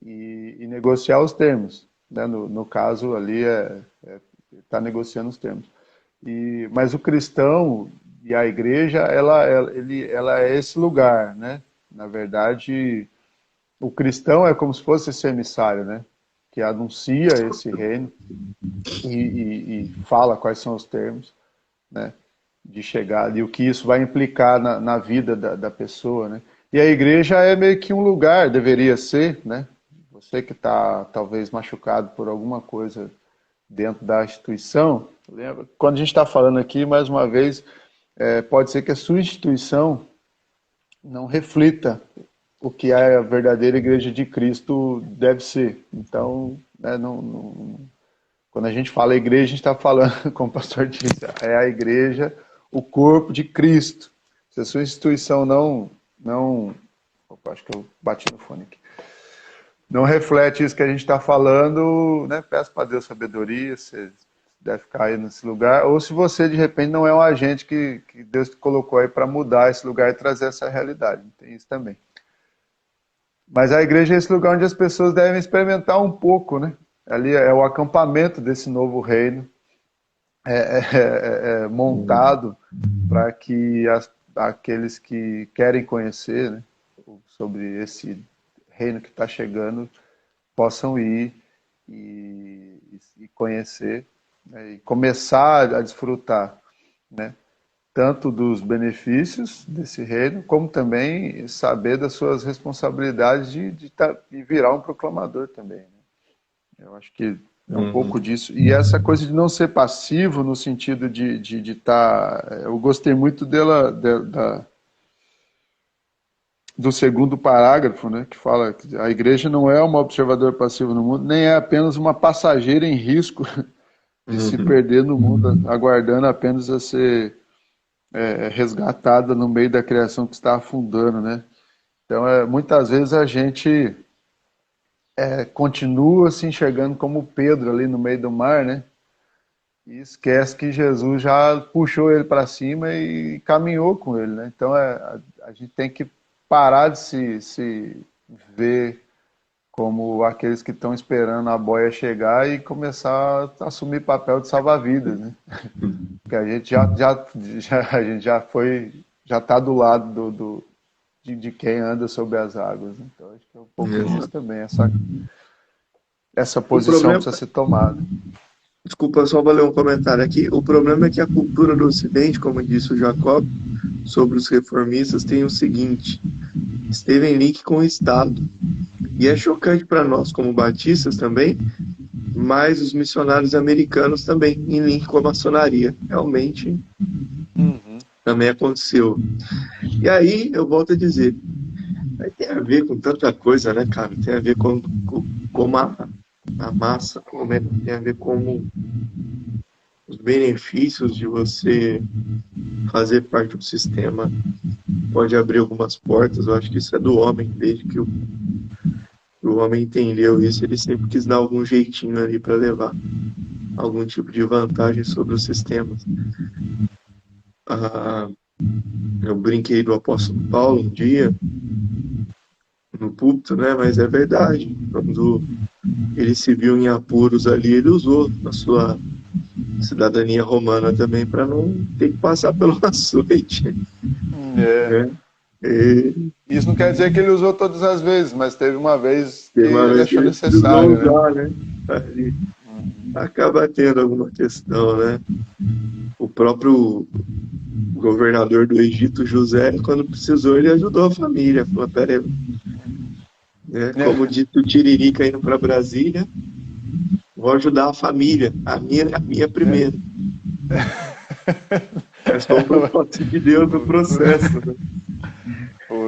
e negociar os termos, né? No caso ali está negociando os termos. Mas o cristão e a igreja, ela é esse lugar, né? Na verdade, o cristão é como se fosse esse emissário, né? Que anuncia esse reino e fala quais são os termos, né? De chegada e o que isso vai implicar na vida da pessoa, né? E a igreja é meio que um lugar, deveria ser, né? Você que está talvez machucado por alguma coisa dentro da instituição, lembra? Quando a gente está falando aqui, mais uma vez, pode ser que a sua instituição não reflita o que a verdadeira igreja de Cristo deve ser. Então, né, quando a gente fala igreja, a gente está falando, como o pastor disse, é a igreja, o corpo de Cristo. Se a sua instituição não, opa, acho que eu bati no fone aqui, não reflete isso que a gente está falando, né? Peço para Deus sabedoria, você deve ficar aí nesse lugar, ou se você de repente não é um agente que Deus colocou aí para mudar esse lugar e trazer essa realidade, tem isso também. Mas a igreja é esse lugar onde as pessoas devem experimentar um pouco, né? Ali é o acampamento desse novo reino, montado para que aqueles que querem conhecer, né, sobre esse reino que está chegando possam ir e conhecer, né, e começar a desfrutar, né, tanto dos benefícios desse reino, como também saber das suas responsabilidades de virar um proclamador também, né? Eu acho que é um pouco disso. E essa coisa de não ser passivo, no sentido de estar... Eu gostei muito do segundo parágrafo, né, que fala que a igreja não é uma observadora passiva no mundo, nem é apenas uma passageira em risco de se perder no mundo, aguardando apenas a ser resgatada no meio da criação que está afundando, né? Então, muitas vezes a gente continua se enxergando como Pedro ali no meio do mar, né? E esquece que Jesus já puxou ele para cima e caminhou com ele, né? Então a gente tem que parar de se ver como aqueles que estão esperando a boia chegar e começar a assumir papel de salva-vidas, né? Porque a gente a gente já está do lado de quem anda sobre as águas. Então acho que é um pouco disso também, essa O posição problema, precisa ser tomada. desculpa, só vou ler um comentário aqui. O problema é que a cultura do Ocidente, como disse o Jacob, sobre os reformistas, tem o seguinte: esteve em link com o Estado. E é chocante para nós, como batistas também, mas os missionários americanos também, em link com a maçonaria. Realmente, também aconteceu. E aí, eu volto a dizer, aí tem a ver com tanta coisa, né, cara? Tem a ver com a massa, tem a ver com os benefícios de você fazer parte do sistema. Pode abrir algumas portas, eu acho que isso é do homem, desde que o homem entendeu isso, ele sempre quis dar algum jeitinho ali para levar algum tipo de vantagem sobre os sistemas. Ah, eu brinquei do apóstolo Paulo um dia, no púlpito, né? Mas é verdade. Quando ele se viu em apuros ali, ele usou a sua cidadania romana também para não ter que passar pelo açoite. É. Né? E Isso não quer dizer que ele usou todas as vezes, mas teve uma vez que tem uma ele vez que achou ele precisou necessário, né? usar, né? Ali acaba tendo alguma questão, né? O próprio governador do Egito, José, quando precisou, ele ajudou a família. Falou, pera aí, né? Como disse o Tiririca indo para Brasília, vou ajudar a família, a minha primeiro. É só o propósito de Deus no processo, né?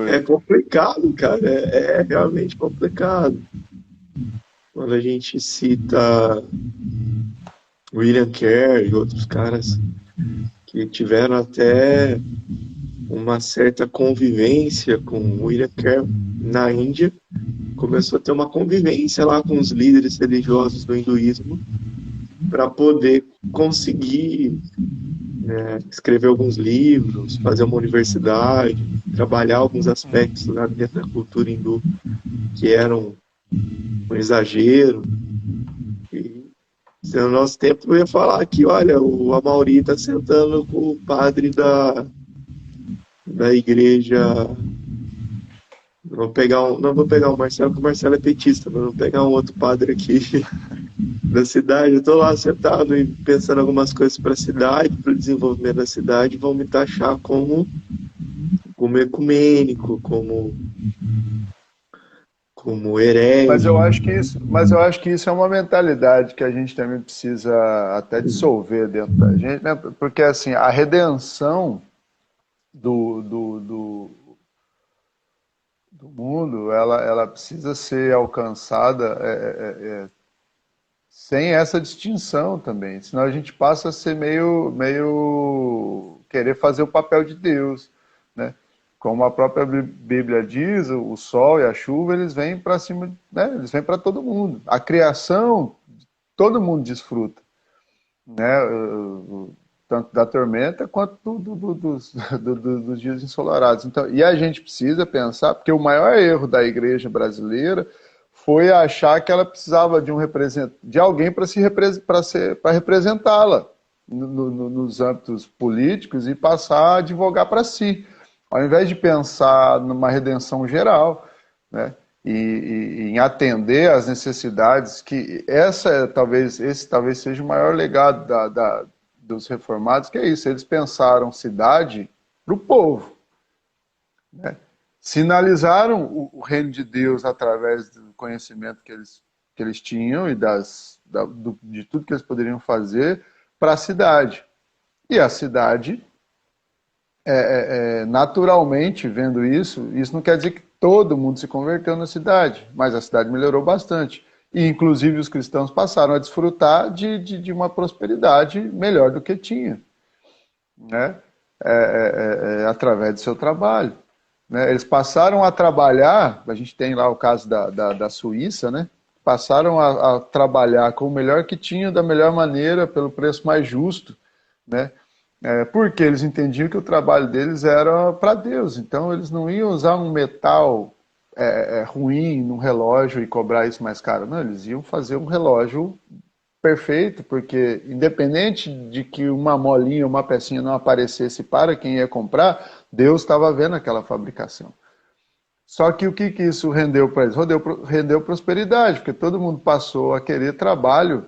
É Foi. complicado, cara, é realmente complicado. Quando a gente cita William Carey e outros caras que tiveram até uma certa convivência com William Carey na Índia, começou a ter uma convivência lá com os líderes religiosos do hinduísmo para poder conseguir escrever alguns livros, fazer uma universidade, trabalhar alguns aspectos lá dentro da cultura hindu que eram um exagero. E no nosso tempo eu ia falar que, olha, o Amauri está sentando com o padre da igreja. Não vou pegar o Marcelo, porque o Marcelo é petista, mas vou pegar um outro padre aqui da cidade. Eu estou lá sentado e pensando algumas coisas para a cidade, para o desenvolvimento da cidade, vão me taxar como ecumênico, como herege. Mas eu acho que isso é uma mentalidade que a gente também precisa até dissolver dentro da gente, né? Porque assim, a redenção do mundo, ela precisa ser alcançada sem essa distinção também. Senão a gente passa a ser meio querer fazer o papel de Deus, né? Como a própria Bíblia diz, o sol e a chuva, eles vêm para cima, né? Eles vêm para todo mundo. A criação, todo mundo desfruta, né? Tanto da tormenta quanto dos dias ensolarados. Então, e a gente precisa pensar, porque o maior erro da igreja brasileira foi achar que ela precisava de alguém para representá-la nos âmbitos políticos e passar a advogar para si, ao invés de pensar numa redenção geral, né? E em atender às necessidades que esse talvez seja o maior legado dos reformados, que é isso, eles pensaram cidade para o povo, né? Sinalizaram o reino de Deus através do conhecimento que eles tinham e de tudo que eles poderiam fazer para a cidade. E a cidade, naturalmente, vendo isso não quer dizer que todo mundo se converteu na cidade, mas a cidade melhorou bastante. E, inclusive, os cristãos passaram a desfrutar de uma prosperidade melhor do que tinha, né? Através do seu trabalho, né? Eles passaram a trabalhar, a gente tem lá o caso da Suíça, né? passaram a trabalhar com o melhor que tinham, da melhor maneira, pelo preço mais justo, né? Porque eles entendiam que o trabalho deles era para Deus, então eles não iam usar um metal ruim num relógio e cobrar isso mais caro, não, eles iam fazer um relógio perfeito, porque independente de que uma molinha, uma pecinha não aparecesse para quem ia comprar, Deus estava vendo aquela fabricação. Só que o que isso rendeu para eles? Rendeu prosperidade, porque todo mundo passou a querer trabalho.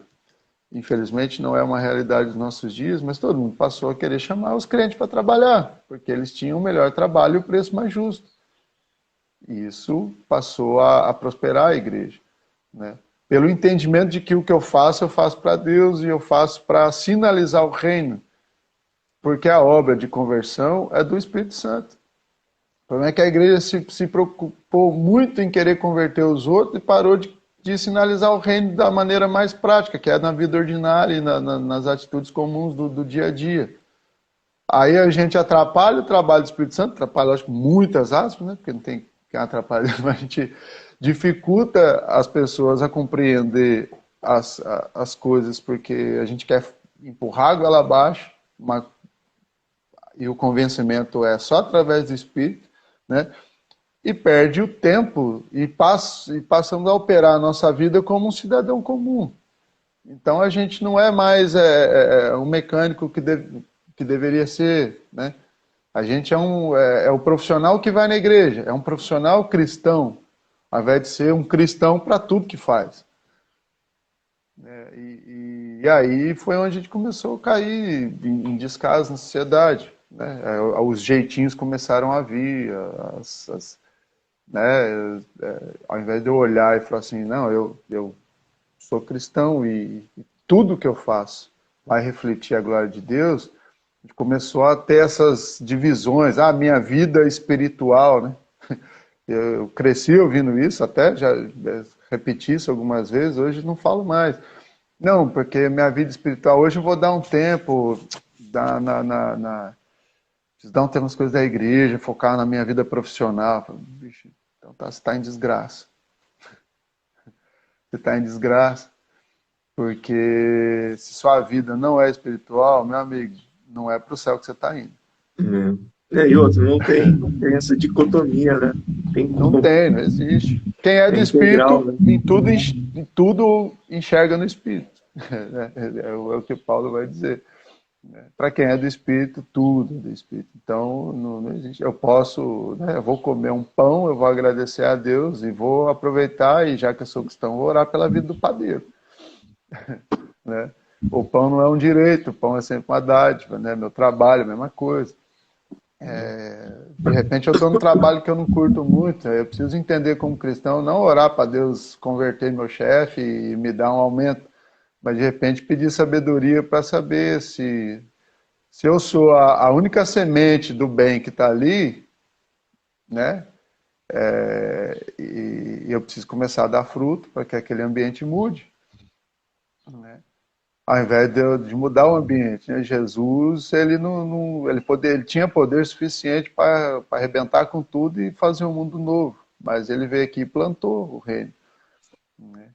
Infelizmente não é uma realidade dos nossos dias, mas todo mundo passou a querer chamar os crentes para trabalhar, porque eles tinham o melhor trabalho e o preço mais justo. E isso passou a prosperar a igreja, né? Pelo entendimento de que o que eu faço para Deus e eu faço para sinalizar o reino, porque a obra de conversão é do Espírito Santo. O problema é que a igreja se preocupou muito em querer converter os outros e parou de sinalizar o reino da maneira mais prática, que é na vida ordinária e nas atitudes comuns do dia a dia. Aí a gente atrapalha o trabalho do Espírito Santo, atrapalha, acho que muitas aspas, né? Porque não tem quem atrapalhe, mas a gente dificulta as pessoas a compreender as coisas, porque a gente quer empurrar a goela abaixo, e o convencimento é só através do Espírito, né? E perde o tempo e passamos a operar a nossa vida como um cidadão comum. Então a gente não é mais um mecânico que deveria ser, né? A gente é o profissional que vai na igreja, é um profissional cristão, ao invés de ser um cristão para tudo que faz. E aí foi onde a gente começou a cair em descaso na sociedade, né? Os jeitinhos começaram a vir, né? Ao invés de eu olhar e falar assim, não, eu sou cristão e tudo que eu faço vai refletir a glória de Deus, a gente começou a ter essas divisões, minha vida espiritual, né? Eu cresci ouvindo isso, até já repeti isso algumas vezes, hoje não falo mais. Não, porque minha vida espiritual, hoje eu vou dar um tempo, preciso dar um tempo nas coisas da igreja, focar na minha vida profissional. Bicho, então você está em desgraça. Você está em desgraça, porque se sua vida não é espiritual, meu amigo, não é para o céu que você está indo. E outro, não tem essa dicotomia, né? Não existe. Quem é do Espírito, né? em tudo enxerga no Espírito. É o que Paulo vai dizer. Para quem é do Espírito, tudo é do Espírito. Então, não existe. Eu posso, né, eu vou comer um pão, eu vou agradecer a Deus e vou aproveitar, e já que eu sou cristão, vou orar pela vida do padeiro. Né? O pão não é um direito, o pão é sempre uma dádiva, né? Meu trabalho, a mesma coisa. De repente eu estou num trabalho que eu não curto muito, eu preciso entender como cristão, não orar para Deus converter meu chefe e me dar um aumento, mas de repente pedir sabedoria para saber se eu sou a única semente do bem que está ali, né? E eu preciso começar a dar fruto para que aquele ambiente mude, né? Ao invés de mudar o ambiente, né? Jesus, ele tinha poder suficiente para arrebentar com tudo e fazer um mundo novo, mas ele veio aqui e plantou o reino, né?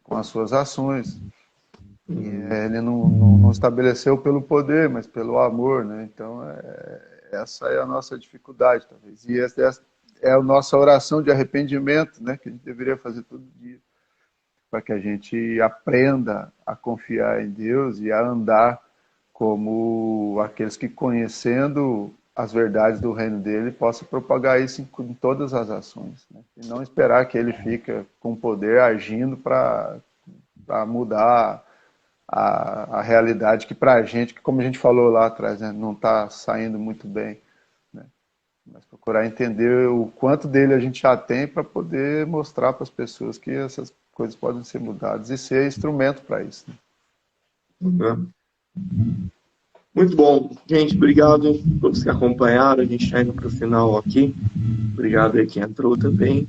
Com as suas ações. E ele não estabeleceu pelo poder, mas pelo amor, né? Então, essa é a nossa dificuldade, talvez. E essa é a nossa oração de arrependimento, né? Que a gente deveria fazer todo dia, para que a gente aprenda a confiar em Deus e a andar como aqueles que, conhecendo as verdades do reino dele, possam propagar isso em todas as ações, né? E não esperar que ele fique com poder agindo para mudar a realidade que para a gente, que como a gente falou lá atrás, né, não está saindo muito bem, né? Mas procurar entender o quanto dele a gente já tem para poder mostrar para as pessoas que essas coisas podem ser mudadas e ser instrumento para isso, né? Muito bom. Gente, obrigado a todos que acompanharam. A gente está indo para o final aqui. Obrigado aí quem entrou também.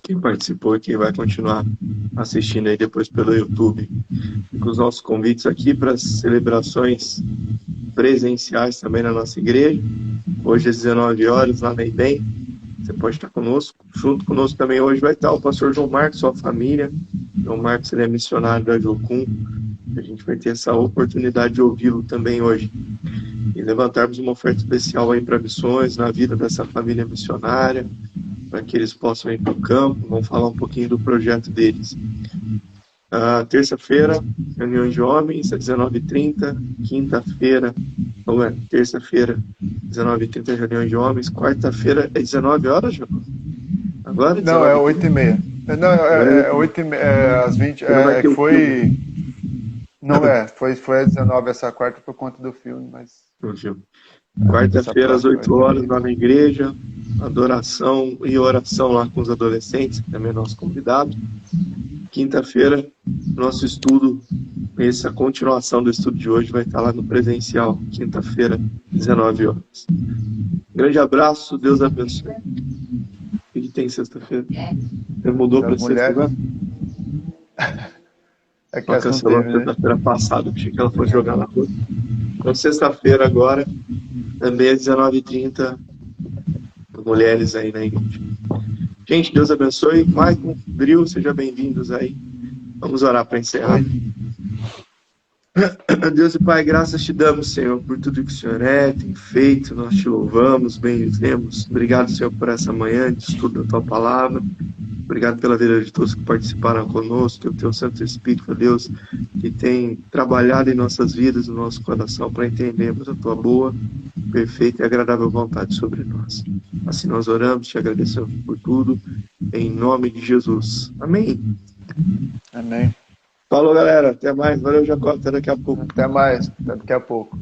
Quem participou e quem vai continuar assistindo aí depois pelo YouTube. Com os nossos convites aqui para as celebrações presenciais também na nossa igreja. Hoje às 19 horas, lá na IBEM. Você pode estar conosco. Junto conosco também hoje vai estar o pastor João Marcos, sua família. O Marcos, ele é missionário da Jocum. A gente vai ter essa oportunidade de ouvi-lo também hoje. E levantarmos uma oferta especial aí para missões, na vida dessa família missionária, para que eles possam ir para o campo. Vamos falar um pouquinho do projeto deles. Terça-feira, reuniões de homens, às 19h30. Quinta-feira, terça-feira, 19h30, reuniões de homens. Quarta-feira, é 19 horas, João? Agora? Não, é 8h30. Não, é 8h30, às 20. Foi. Não foi às 19 essa quarta por conta do filme, mas. Quarta-feira, às 8 horas, lá na igreja, adoração e oração lá com os adolescentes, também é nosso convidado. Quinta-feira, nosso estudo, essa continuação do estudo de hoje vai estar lá no presencial, quinta-feira, 19 horas. Grande abraço, Deus abençoe. O que tem sexta-feira? Você mudou para sexta agora? É que ela cancelou a sexta-feira passada, achei que ela fosse jogar na rua. Então, sexta-feira agora, também às 19h30, mulheres aí na igreja. Gente, Deus abençoe. Maicon, Bril, sejam bem-vindos aí. Vamos orar para encerrar. Deus e Pai, graças te damos, Senhor, por tudo que o Senhor tem feito. Nós te louvamos, bendizemos. Obrigado, Senhor, por essa manhã de estudo da Tua Palavra. Obrigado pela vida de todos que participaram conosco, que o Teu Santo Espírito, ó Deus, que tem trabalhado em nossas vidas, no nosso coração, para entendermos a Tua boa, perfeita e agradável vontade sobre nós. Assim nós oramos, te agradecemos por tudo, em nome de Jesus. Amém. Amém. Falou, galera. Até mais. Valeu, Jacó. Até daqui a pouco. Até mais. Até daqui a pouco.